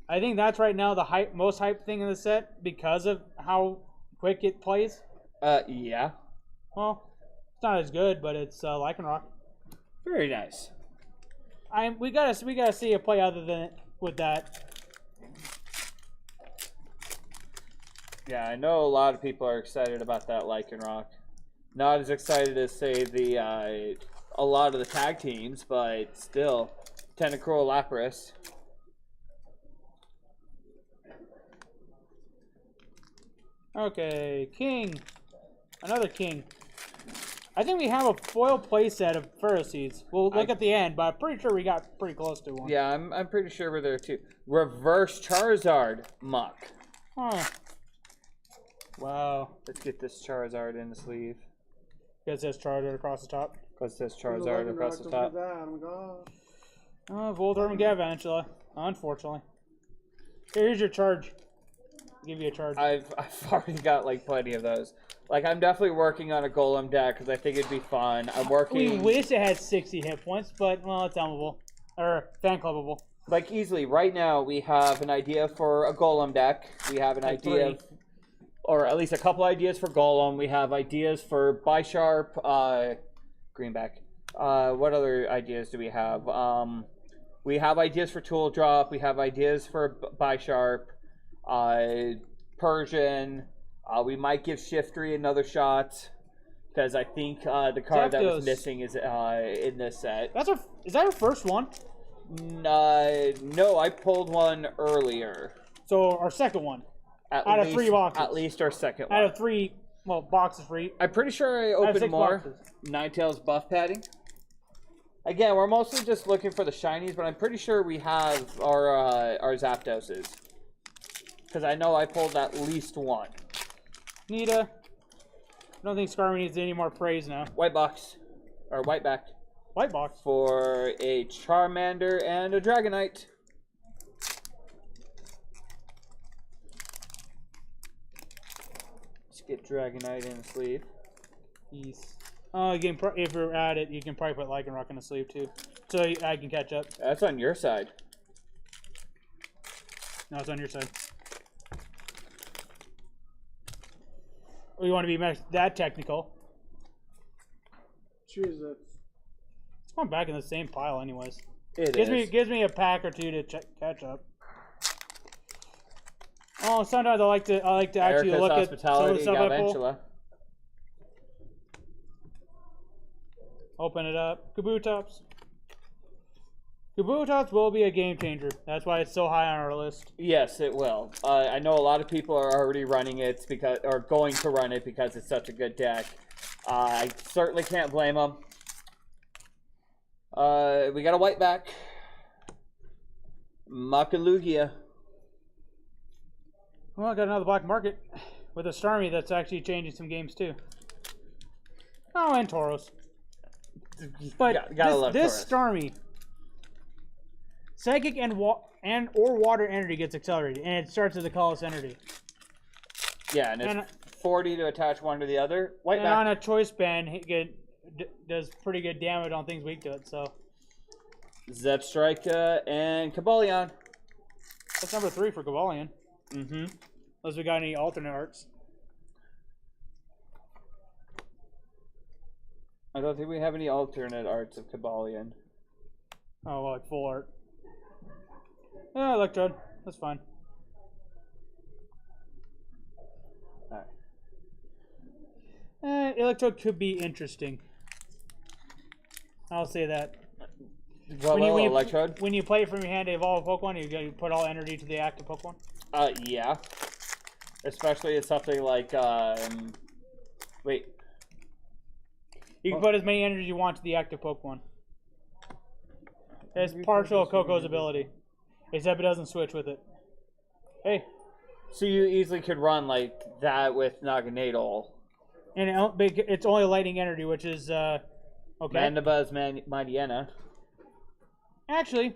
I think that's right now the most hype thing in the set because of how quick it plays. Yeah. Well, it's not as good, but it's Lycanroc. Very nice. We gotta see it play other than with that. Yeah, I know a lot of people are excited about that Lycanroc. Not as excited as, say, the a lot of the tag teams, but still. Tentacruel Lapras. Okay, King. Another King. I think we have a foil playset of Ferroseeds. We'll look at the end, but I'm pretty sure we got pretty close to one. Yeah, I'm pretty sure we're there too. Reverse Charizard Muck. Huh. Wow. Let's get this Charizard in the sleeve. It says Charizard across the top. Because this Charizard across the top. Voltorb and Galvantula, unfortunately. Here's your charge. I'll give you a charge. I've already got like plenty of those. Like I'm definitely working on a Golem deck because I think it'd be fun. I'm working. We wish it had 60 hit points, but well, it's elmable or fan clubbable. Like easily, right now we have an idea for a Golem deck. We have an idea, or at least a couple ideas for Golem. We have ideas for Bisharp, Greenback. What other ideas do we have? We have ideas for Tool Drop. We have ideas for Bisharp, Persian. We might give Shiftry another shot because I think the card that was missing is in this set. Is that our first one? No, I pulled one earlier. So our second one. Out of 3 boxes. At least our second one. Out of 3, well, boxes for each. I'm pretty sure I opened more. Boxes. Ninetales buff padding. Again, we're mostly just looking for the shinies, but I'm pretty sure we have our Zapdoses. Because I know I pulled at least one. Nita. I don't think Skarmy needs any more praise now. White box. Or white back. White box. For a Charmander and a Dragonite. Let's get Dragonite in the sleeve. Yes. Oh, if you're at it, you can probably put Lycanroc in the sleeve too. So I can catch up. That's on your side. No, it's on your side. We want to be that technical. Jesus. It's going back in the same pile anyways. It gives me a pack or two to catch up. Oh, sometimes I like to actually look at some of the stuff I pull. Open it up. Kabutops. Kabutops will be a game changer. That's why it's so high on our list. Yes, it will. I know a lot of people are already running it or going to run it because it's such a good deck. I certainly can't blame them. We got a white back. Makalugia. Well, I got another black market with a Starmie that's actually changing some games too. Oh, and Tauros. But this Starmie, Psychic and or Water Energy gets accelerated, and it starts as a Colossus Energy. Yeah, and it's 40 to attach one to the other. White and back. on a choice band, it does pretty good damage on things weak to it. So Zebstrika and Cobalion. That's number 3 for Cobalion. Mm-hmm. Unless we got any alternate arts. I don't think we have any alternate arts of Cobalion. Oh, well, like full art. Yeah, Electrode. That's fine. Alright. Electrode could be interesting. I'll say that. Electrode? When you play it from your hand to evolve a Pokemon, you put all energy to the active Pokemon? Yeah. Especially it's something like, wait. You can put as many energy you want to the active Pokemon. It's partial Coco's ability. Except it doesn't switch with it. Hey. So you easily could run like that with Naganadel. And it's only lightning energy, which is, okay. Mandibuzz, Mightyena. Actually,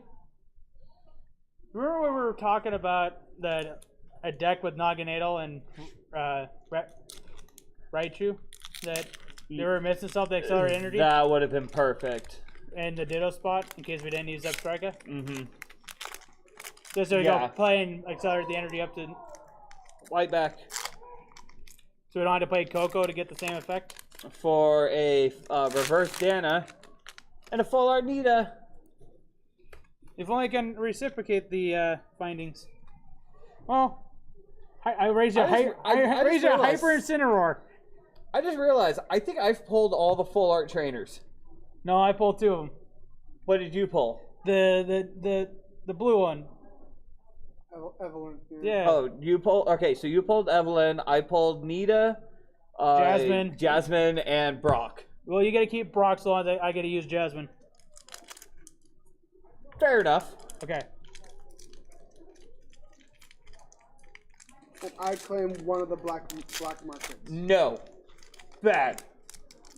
remember when we were talking about a deck with Naganadel and Raichu? That they were missing something to accelerate energy? That would have been perfect. And the Ditto spot, in case we didn't use Zebstrika? Mm-hmm. Just so we go play and accelerate the energy up to... White back. So we don't have to play Coco to get the same effect? For a reverse Dana and a full art Nita. If only I can reciprocate the findings. Well, I raised a I just realized- Hyper Incineroar. I just realized, I think I've pulled all the full art trainers. No, I pulled 2 of them. What did you pull? The blue one. Evelyn. Yeah. Oh, you pulled. Okay, so you pulled Evelyn. I pulled Nita, Jasmine, and Brock. Well, you gotta keep Brock, so I gotta use Jasmine. Fair enough. Okay. And I claim one of the black markets. No. Bad.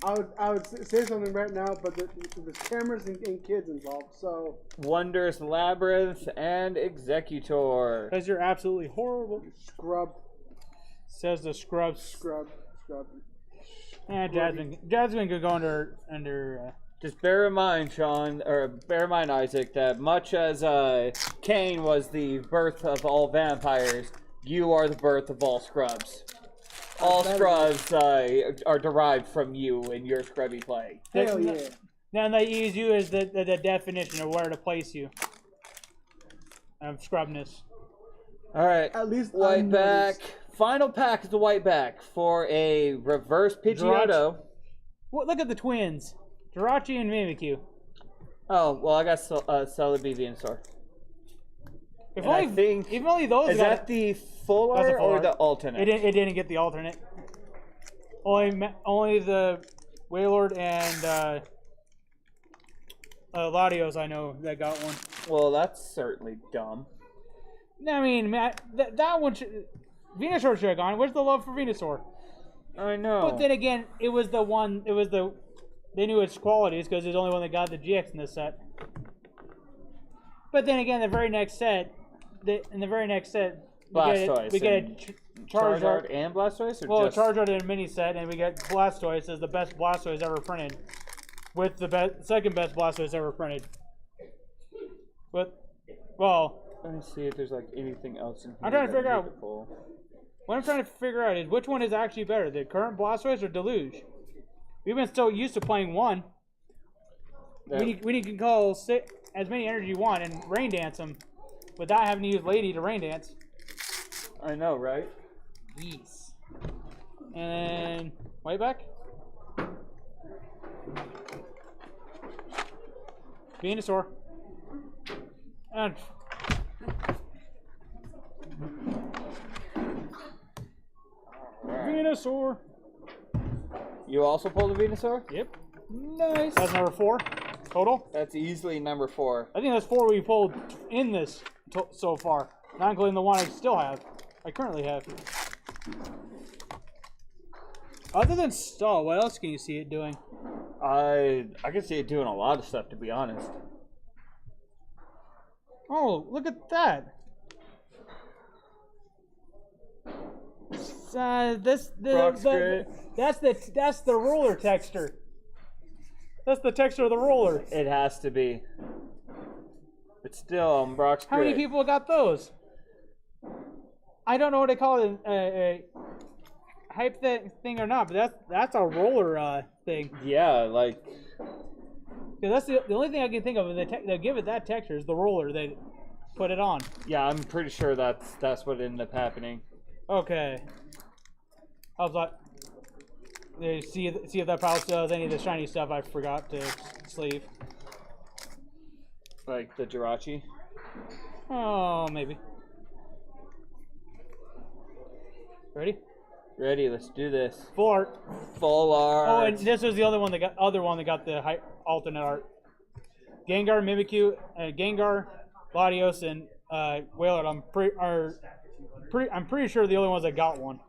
I would say something right now, but there's cameras and kids involved, so. Wondrous Labyrinth and Executor. Because you're absolutely horrible. Scrub. Says the scrub. Scrub. Yeah, Jasmine could go under. Just bear in mind, Sean, or bear in mind, Isaac, that much as Cain was the birth of all vampires, you are the birth of all scrubs. All scrubs are derived from you in your scrubby play. Hell yeah. Then they use you as the definition of where to place you. Of scrubness. Alright, At least white back. Final pack is the white back for a reverse Pidgeotto. Well, look at the twins. Jirachi and Mimikyu. Oh, well, I got Celebi Venusaur. If And only those Is got that the full That's a art full or art. the alternate? It didn't get the alternate. Only the Wailord and Latios I know that got one. Well, that's certainly dumb. I mean, Matt, that one Venusaur should have gone. Where's the love for Venusaur? I know. But then again, it was the one. It was the. They knew its qualities because it's the only one that got the GX in this set. But then again, the very next set, we Blastoise get a and Charizard and Blastoise? Or Well, just... Charizard in a mini set, and we got Blastoise as the best Blastoise ever printed, with the second best Blastoise ever printed. But, well, Let me see if there's like anything else in here. I'm trying to that figure we out- could pull. what I'm trying to figure out is which one is actually better, the current Blastoise or Deluge? We've been so used to playing one. That- We can call as many energy you want and rain dance them, without having to use Lady to rain dance. I know, right? Yes. And then way back. Venusaur. And Venusaur. You also pulled a Venusaur? Yep. Nice. That's number 4 total. That's easily number 4. I think that's 4 we pulled in this so far, not including the one I still have. I currently have. Other than stall, what else can you see it doing? I can see it doing a lot of stuff, to be honest. Oh, look at that. Brock's great. That's the roller texture. That's the texture of the roller. It has to be. But still, Brock's How many great. people got those? I don't know what they call it, a hype thing or not, but that's a roller thing. Yeah, like... Because that's the only thing I can think of that give it that texture is the roller they put it on. Yeah, I'm pretty sure that's what ended up happening. Okay. I was like, see if that probably still has any of the shiny stuff I forgot to sleeve. Like the Jirachi. Oh, maybe. Ready? Ready, let's do this. Full art. Full art. Oh, and this was the other one that got the alternate art. Gengar, Mimikyu, Gengar, Latios, and Wailord. I'm pretty sure the only ones that got one.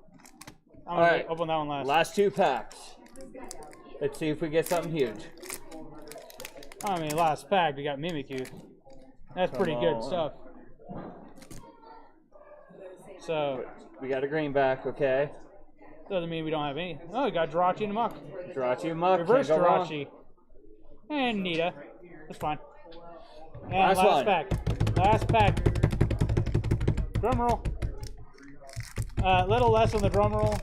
I'm gonna Alright. open that one last. Last 2 packs. Let's see if we get something huge. I mean, last pack we got Mimikyu. That's pretty good on. stuff. So We got a greenback, okay. doesn't mean we don't have any. Oh, we got Jirachi and Muck. Jirachi and Muck. Reverse can't go wrong. Jirachi. And Nita. That's fine. And Last one. pack. Last pack. Drum roll. A little less on the drum roll.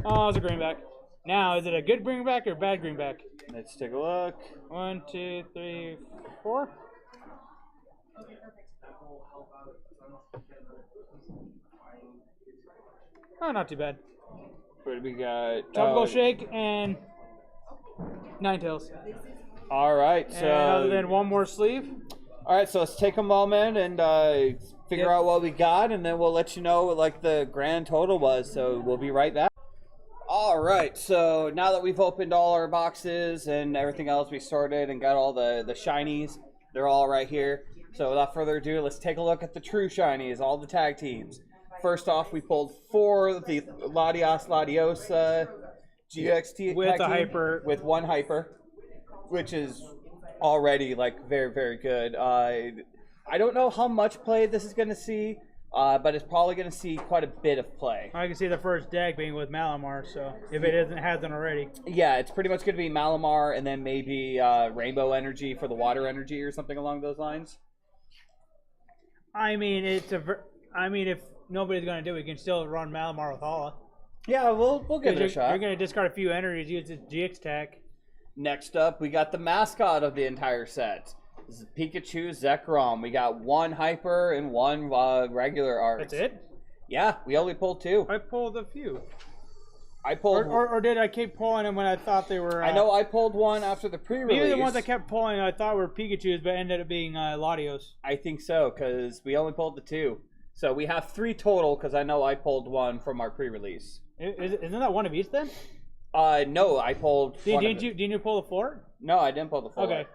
Oh, it's a greenback. Now, is it a good greenback or bad greenback? Let's take a look. 1, 2, 3, 4. Oh, not too bad. What do we got? Tropical Shake and Ninetales. All right, And so other than one more sleeve. all right, so let's take a moment and figure out what we got, and then we'll let you know what like the grand total was. So we'll be right back. All right, so now that we've opened all our boxes and everything else, we sorted and got all the shinies. They're all right here. So without further ado, let's take a look at the true shinies, all the tag teams. First off, we pulled 4 of the Latios GX With tag a team hyper. with 1 hyper, which is already like very, very good. I don't know how much play this is going to see, but it's probably going to see quite a bit of play. I can see the first deck being with Malamar, so if it hasn't already. Yeah, it's pretty much going to be Malamar and then maybe Rainbow Energy for the water energy or something along those lines. I mean, if nobody's going to do it, you can still run Malamar with Hala. Yeah, we'll give it a shot. You're going to discard a few energies, use its GX tech. Next up, we got the mascot of the entire set. This is Pikachu Zekrom. We got 1 hyper and 1 regular art. That's it? Yeah, we only pulled 2. I pulled a few. I pulled. Or did I keep pulling them when I thought they were... I know I pulled 1 after the pre-release. Maybe the ones I kept pulling I thought were Pikachus, but ended up being Latios. I think so, because we only pulled the 2. So we have 3 total, because I know I pulled 1 from our pre-release. Isn't that one of each then? No, I pulled. Didn't you pull the 4? No, I didn't pull the 4. Okay.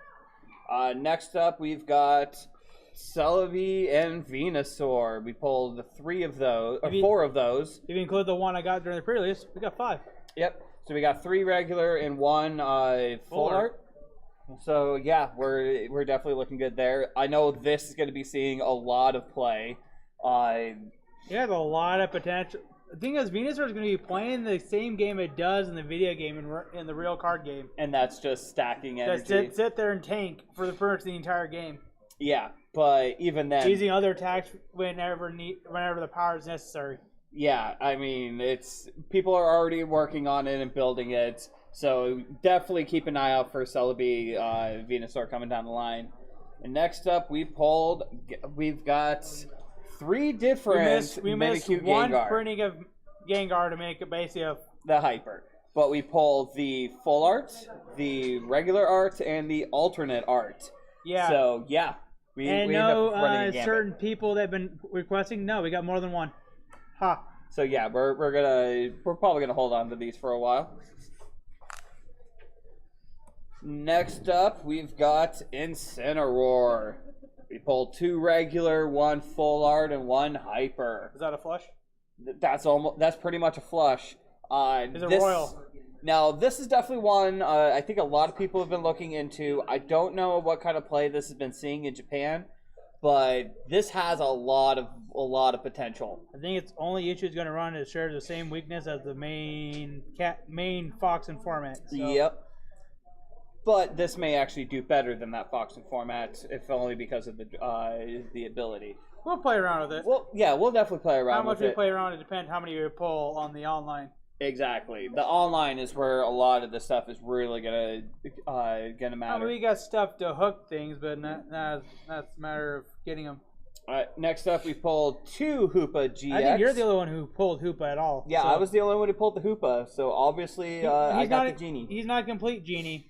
Next up, we've got Celebi and Venusaur. We pulled 3 of those, or 4 of those. If you include the one I got during the pre-release, we got 5. Yep. So we got 3 regular and 1 full art. So yeah, we're definitely looking good there. I know this is going to be seeing a lot of play. It has a lot of potential. The thing is, Venusaur is going to be playing the same game it does in the video game in the real card game. And that's just stacking energy. Sit there and tank for the entire game. Yeah, but even then, using other attacks whenever the power is necessary. Yeah, I mean, people are already working on it and building it, so definitely keep an eye out for Celebi Venusaur coming down the line. And next up, we've got 3 different we missed Minikyu one Gengar. printing of Gengar to make it basically the hyper. But we pulled the full art, the regular art, and the alternate art. Yeah. So yeah, we end up running a gambit. Certain people that have been requesting. No, we got more than one. Ha. So yeah, we're probably gonna hold on to these for a while. Next up, we've got Incineroar. We pulled 2 regular, 1 full art, and 1 hyper. Is that a flush? That's pretty much a flush. Is it royal? Now, this is definitely one I think a lot of people have been looking into. I don't know what kind of play this has been seeing in Japan, but this has a lot of potential. I think its only issue is going to run is shares the same weakness as the main Fox and format. So. Yep. But this may actually do better than that Foxen format, if only because of the ability. We'll play around with it. Well, yeah, we'll definitely play around with it. How much we play around, it depends how many we pull on the online. Exactly. The online is where a lot of the stuff is really gonna matter. I mean, we got stuff to hook things, but that's a matter of getting them. All right. Next up, we pulled 2 Hoopa GX. I think you're the only one who pulled Hoopa at all. Yeah, so. I was the only one who pulled the Hoopa. So obviously, I got the Genie. He's not a complete Genie.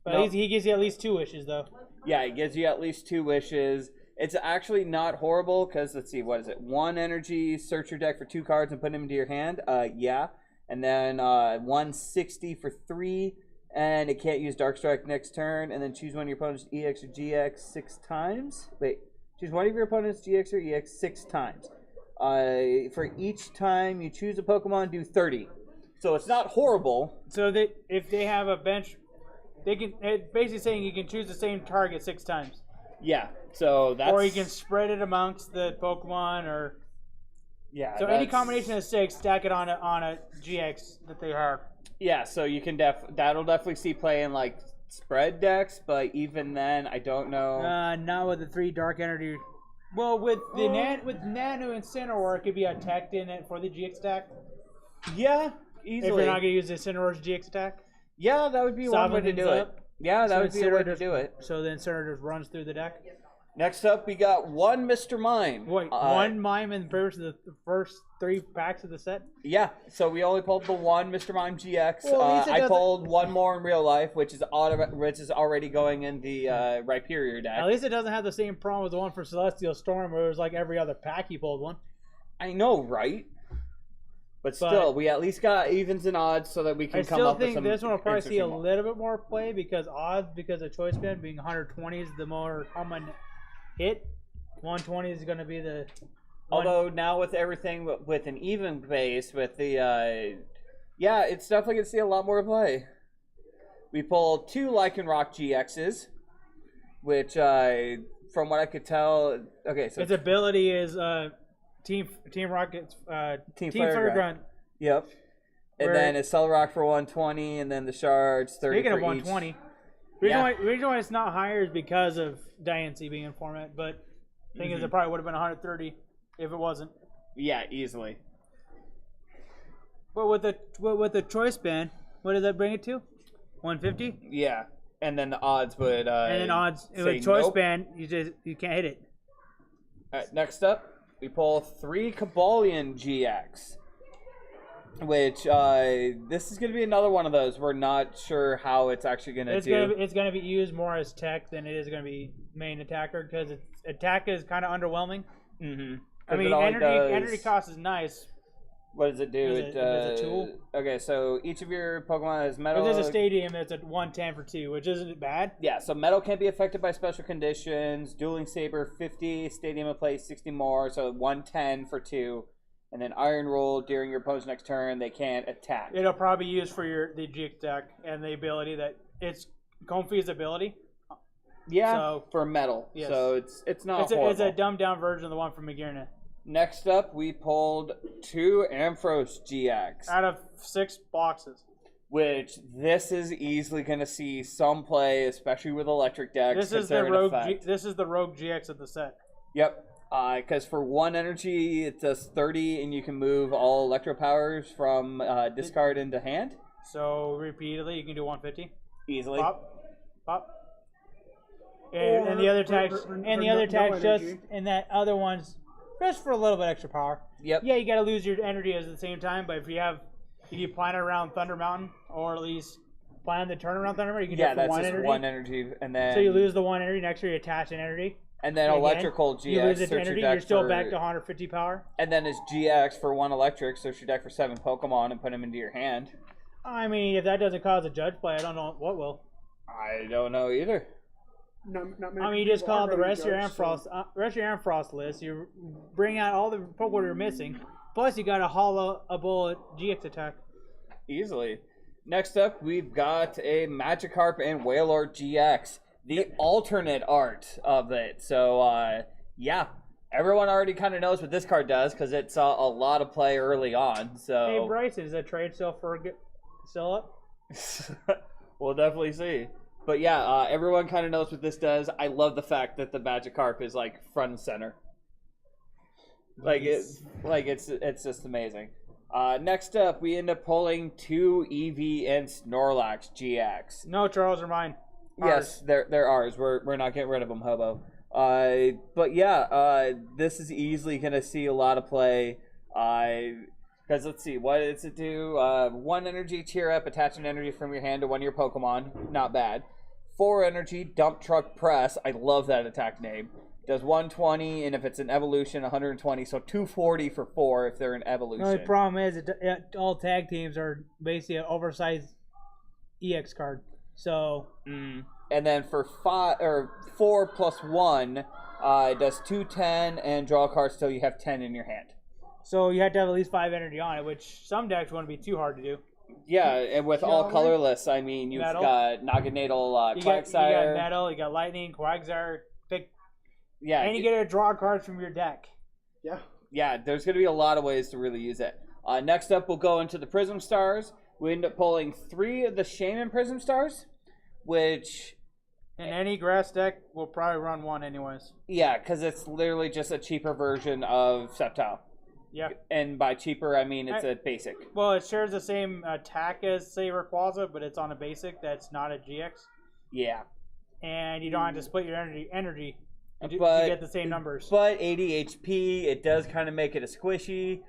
But Nope. he gives you at least 2 wishes, though. Yeah, he gives you at least 2 wishes. It's actually not horrible because, let's see, what is it? 1 energy, search your deck for 2 cards and put them into your hand. Yeah. And then 160 for 3. And it can't use Dark Strike next turn. And then choose one of your opponent's EX or GX 6 times. Wait. Choose one of your opponent's GX or EX 6 times. For each time you choose a Pokemon, do 30. So it's not horrible. So that if they have a bench... It's basically saying you can choose the same target 6 times. Yeah, so that's... Or you can spread it amongst the Pokemon, or... Yeah, so any combination of 6, stack it on a GX that they have. Yeah, so you can that'll definitely see play in, like, spread decks, but even then, I don't know... Not with the 3 Dark Energy... Well, with Nano and Incineroar, it could be attacked in it for the GX attack. Yeah, easily. If you're not going to use the Incineroar's GX attack. Yeah, that would be one way to do it. Yeah, that would be a way to do it. So the Incineroar just runs through the deck? Next up, we got one Mr. Mime. Wait, one mime in the first 3 packs of the set? Yeah, so we only pulled the one Mr. Mime GX. Well, at least it I doesn't- pulled one more in real life, which is already going in the Rhyperior deck. At least it doesn't have the same problem with the one for Celestial Storm, where it was like every other pack you pulled one. I know, right? But still, we at least got evens and odds so that we can come up with some. I still think this one will probably see a interesting little bit more play because odds, because of choice band being 120 is the more common hit. 120 is going to be the. Although now with everything with an even base, with the yeah, it's definitely gonna see a lot more play. We pulled 2 Lycanroc GXs, which from what I could tell, okay, so its ability is Team Rocket's Team Flare Grunt. Yep. And then a Celerock for 120, and then the shards 30 Speaking for of 120, each. reason why it's not higher is because of Diancie being in format, but the thing is it probably would have been 130 if it wasn't. Yeah, easily. But with the choice band, what does that bring it to? 150? Yeah. And then the odds would and then odds with choice band, you can't hit it. Alright, next up, we pull 3 Cabalion GX. Which this is gonna be another one of those. We're not sure how it's actually gonna do. It's gonna be used more as tech than it is gonna be main attacker because its attack is kind of underwhelming. Mm-hmm. I mean, energy cost is nice. What does it do? It does a tool. Okay, so each of your Pokemon has metal. There's a stadium that's at 110 for 2, which isn't bad. Yeah, so metal can't be affected by special conditions. Dueling Saber 50, Stadium of Play 60 more, so 110 for 2. And then Iron Roll during your opponent's next turn, they can't attack. It'll probably be used for the GX deck and the ability that it's Comfy's ability. Yeah, so, for metal. Yes. So it's not horrible. It's a dumbed down version of the one from Magirna. Next up, we pulled 2 Ampharos GX. Out of 6 boxes. Which this is easily going to see some play, especially with electric decks. This is the Rogue GX of the set. Yep. Because for 1 energy, it does 30, and you can move all electro powers from discard into hand. So repeatedly, you can do 150 easily. Pop. And the other tags, and that other one's just for a little bit extra power. Yep. Yeah, you got to lose your energy at the same time, but if you plan it around Thunder Mountain, or at least plan the turn around Thunder Mountain, you can do it for 1 energy. 1 energy, and then so you lose the 1 energy. Next year, you attach an energy. And then electrical GX. You lose its energy. You're still back to 150 power. And then it's GX for 1 electric. Search your deck for 7 Pokemon and put them into your hand. I mean, if that doesn't cause a judge play, I don't know what will. I don't know either. Not I mean, you just call it the rest of your Ampharos list. You bring out all the Pokemon you're missing. Plus, you got a Hollow a Bullet GX attack. Easily. Next up, we've got a Magikarp and Wailord GX. The alternate art of it. So, yeah. Everyone already kind of knows what this card does because it saw a lot of play early on. So, hey, Bryson, is that trade still up? We'll definitely see. But yeah, everyone kind of knows what this does. I love the fact that the Magikarp is like front and center. It's just amazing. Next up, we end up pulling 2 Eevee and Snorlax GX. No, Charles, are mine. Yes, they're ours. We're not getting rid of them, Hobo. But yeah, this is easily gonna see a lot of play. Because let's see, what does it do? 1 energy, cheer up, attach an energy from your hand to one of your Pokemon. Not bad. 4 energy, dump truck press. I love that attack name. Does 120, and if it's an evolution, 120. So 240 for 4 if they're an evolution. The only problem is all tag teams are basically an oversized EX card. So. And then for 4 plus 1, it does 210 and draw a card till you have 10 in your hand. So you have to have at least 5 energy on it, which some decks wouldn't be too hard to do. Yeah, and with all colorless, I mean, you've got Naganadel, Quagsire. You got Metal, you got Lightning, Quagsire, yeah, and you get to draw cards from your deck. Yeah, there's going to be a lot of ways to really use it. Next up, we'll go into the Prism Stars. We end up pulling 3 of the Shaman Prism Stars, which... In any grass deck, we'll probably run 1 anyways. Yeah, because it's literally just a cheaper version of Sceptile. Yeah. And by cheaper, I mean it's a basic. Well, it shares the same attack as, say, Rayquaza, but it's on a basic that's not a GX. Yeah. And you don't have to split your energy. You But get the same numbers. But 80 HP, it does kind of make it a squishy.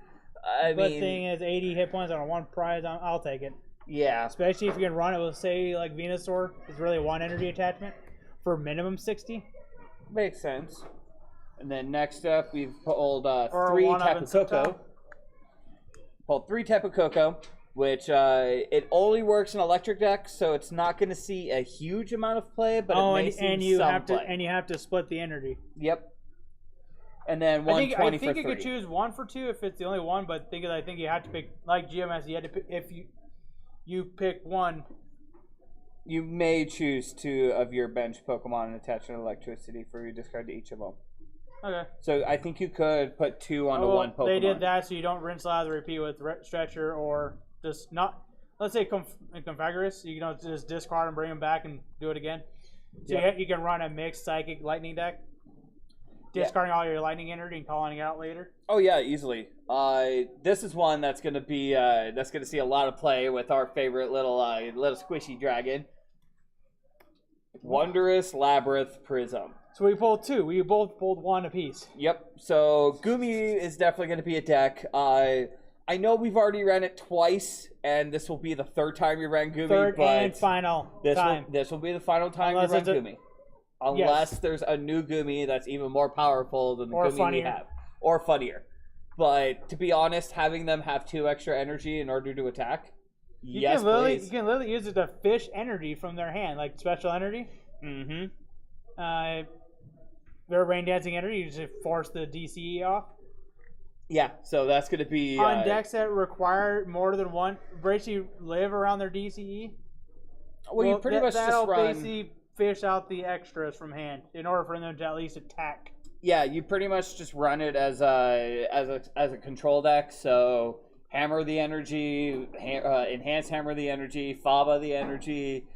I But mean, thing is, 80 hit points on one prize, I'll take it. yeah. Especially if you can run it with, say, like Venusaur, it's really one energy attachment for minimum 60. Makes sense. And then next up, we've pulled Or 3 one Tapu of Koko. Pulled 3 Tapu Koko, which it only works in electric decks, so it's not going to see a huge amount of play, but it may see some play. And you have to split the energy. Yep. And then 120 I think for you 3. could choose 1 for 2 if it's the only one, but I think you have to pick, like GMS, you had to pick, if you pick 1. You may choose 2 of your bench Pokemon and attach an electricity for your discard to each of them. Okay. So I think you could put 2 onto one Pokemon. They did that so you don't rinse out the repeat with Stretcher or just not. Let's say Confagorus, you can just discard and bring them back and do it again. So you can run a mixed Psychic Lightning deck, discarding all your Lightning energy and calling it out later. Oh yeah, easily. This is one that's gonna be that's gonna see a lot of play with our favorite little squishy dragon, Wondrous Labyrinth Prism. So we pulled 2. We both pulled 1 apiece. Yep. So Gumi is definitely going to be a deck. I know we've already ran it twice, and this will be the 3rd time you ran Gumi. Third but and final time. This will be the final time Unless you run it's a- Gumi. Unless there's a new Gumi that's even more powerful than the Or Gumi we funnier. have. Or funnier. But to be honest, having them have 2 extra energy in order to attack, You yes, can literally, please. You can literally use it to fish energy from their hand, like special energy. Mm-hmm. Their rain dancing energy, you just force the DCE off. Yeah, so that's going to be... On decks that require more than one, basically live around their DCE. well, you pretty much that'll just run... basically fish out the extras from hand in order for them to at least attack. Yeah, you pretty much just run it as a control deck. So hammer the energy, enhance hammer the energy, Faba the energy,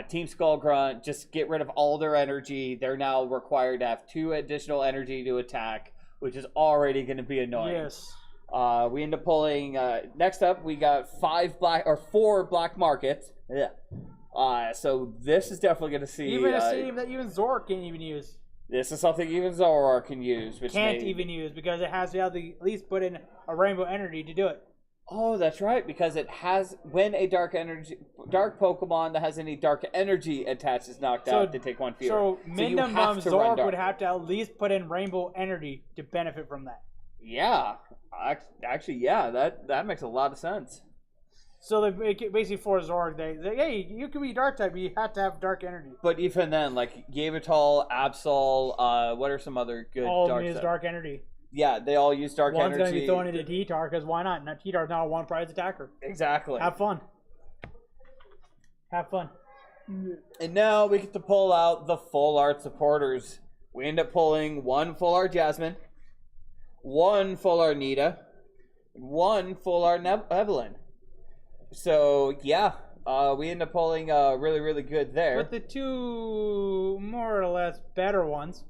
Team Skull Grunt. Just get rid of all their energy. They're now required to have 2 additional energy to attack, which is already going to be annoying. Yes. We end up pulling. Next up, we got 4 black markets. Yeah. So this is definitely going to see Even a team that even Zork can't even use. This is something even Zoroark can use, which Can't even use because it has to have at least put in a rainbow energy to do it. Oh, that's right, because it has when a dark Pokemon that has any dark energy attached is knocked out to take 1 fewer. So minimum you have to run Zork dark. would have to at least put in rainbow energy to benefit from that. Yeah, actually, yeah, that makes a lot of sense. So they basically for Zork, they hey, you can be dark type, but you have to have dark energy. But even then, like Yveltal, Absol, what are some other good All of dark them use types? dark energy. Yeah, they all use dark One's energy. going to be thrown into T-Tar because why not? Now T-Tar's not a 1 prize attacker. Exactly. Have fun. Have fun. And now we get to pull out the full art supporters. We end up pulling 1 full art Jasmine, 1 full art Nita, 1 full art Evelyn. So yeah, we end up pulling really, really good there. But the 2 more or less better ones.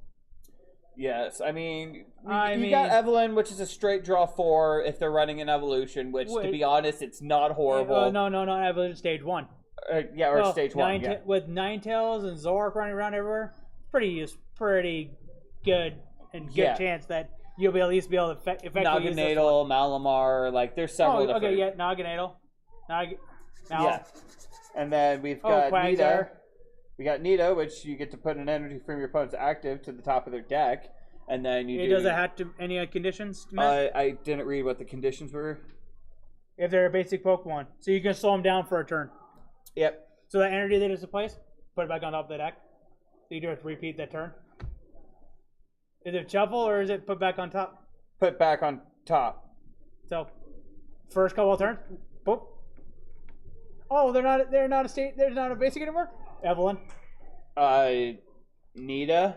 Yes, I mean, you got Evelyn, which is a straight draw 4 if they're running an evolution, which to be honest, it's not horrible. No, Evelyn stage 1. Stage 1. Yeah. With Ninetales and Zork running around everywhere, pretty good and good chance that you'll be at least be able to effectively use this one. Malamar, like there's several different. Okay, yeah, Naganadel. Yeah. And then we've got Nita. Quagsire. We got Nita, which you get to put an energy from your opponent's active to the top of their deck, and then you Does it have to any conditions? I didn't read what the conditions were. If they're a basic Pokemon, so you can slow them down for a turn. Yep. So that energy that is in place, put it back on top of the deck. So you do have to repeat that turn. Is it shuffle or is it put back on top? Put back on top. So first couple of turns, boop. Oh, they're not a state. They're not a basic anymore. Evelyn. Nita,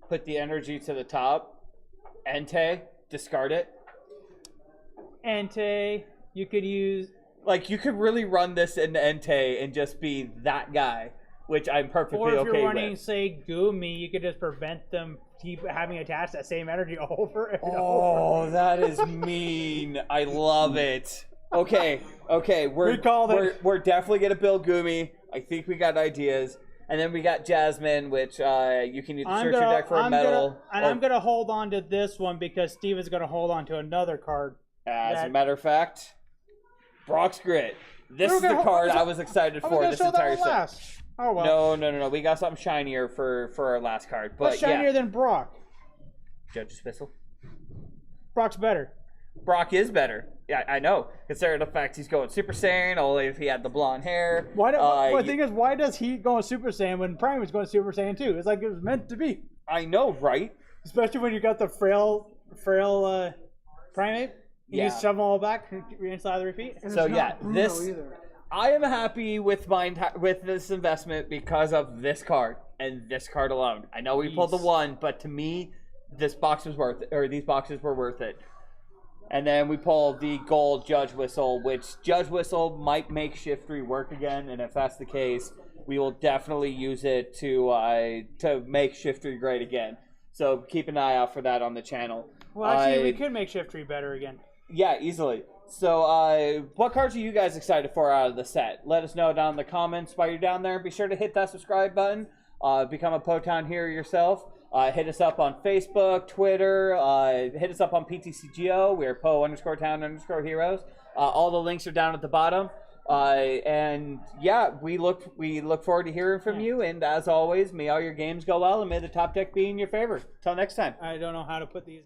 put the energy to the top. Entei, discard it. Entei, you could use. Like, you could really run this into Entei and just be that guy, which I'm perfectly okay with. Or if you're running, say, Gumi, you could just prevent them keep having attached that same energy over and over. Oh, that is mean. I love it. Okay, we're definitely gonna build Gumi. I think we got ideas. And then we got Jasmine, which you can either search your deck for a medal. I'm gonna hold on to this one because Steve is gonna hold on to another card. As a matter of fact, Brock's Grit. This is the card I was excited for this entire set. Oh well. No. We got something shinier for our last card. But what's shinier than Brock? Judge's Whistle. Brock's better. Brock is better. Yeah, I know. Considering the fact he's going Super Saiyan, only if he had the blonde hair. The thing is, why does he go Super Saiyan when Prime is going Super Saiyan too? It's like it was meant to be. I know, right? Especially when you got the frail primate. You just shove them all back, reinside the repeat. So yeah, I am happy with with this investment because of this card and this card alone. I know we pulled the one, but to me, this box was worth it, or these boxes were worth it. And then we pulled the gold Judge Whistle, which Judge Whistle might make Shiftry work again, and if that's the case, we will definitely use it to make Shiftry great again. So keep an eye out for that on the channel. Well, actually, we could make Shiftry better again. Yeah, easily. So, what cards are you guys excited for out of the set? Let us know down in the comments while you're down there. Be sure to hit that subscribe button. Become a Potown hero yourself. Hit us up on Facebook, Twitter. Hit us up on PTCGO. We're Po_Town_Heroes. All the links are down at the bottom. And yeah, we look forward to hearing from you. And as always, may all your games go well, and may the top deck be in your favor. Till next time. I don't know how to put these.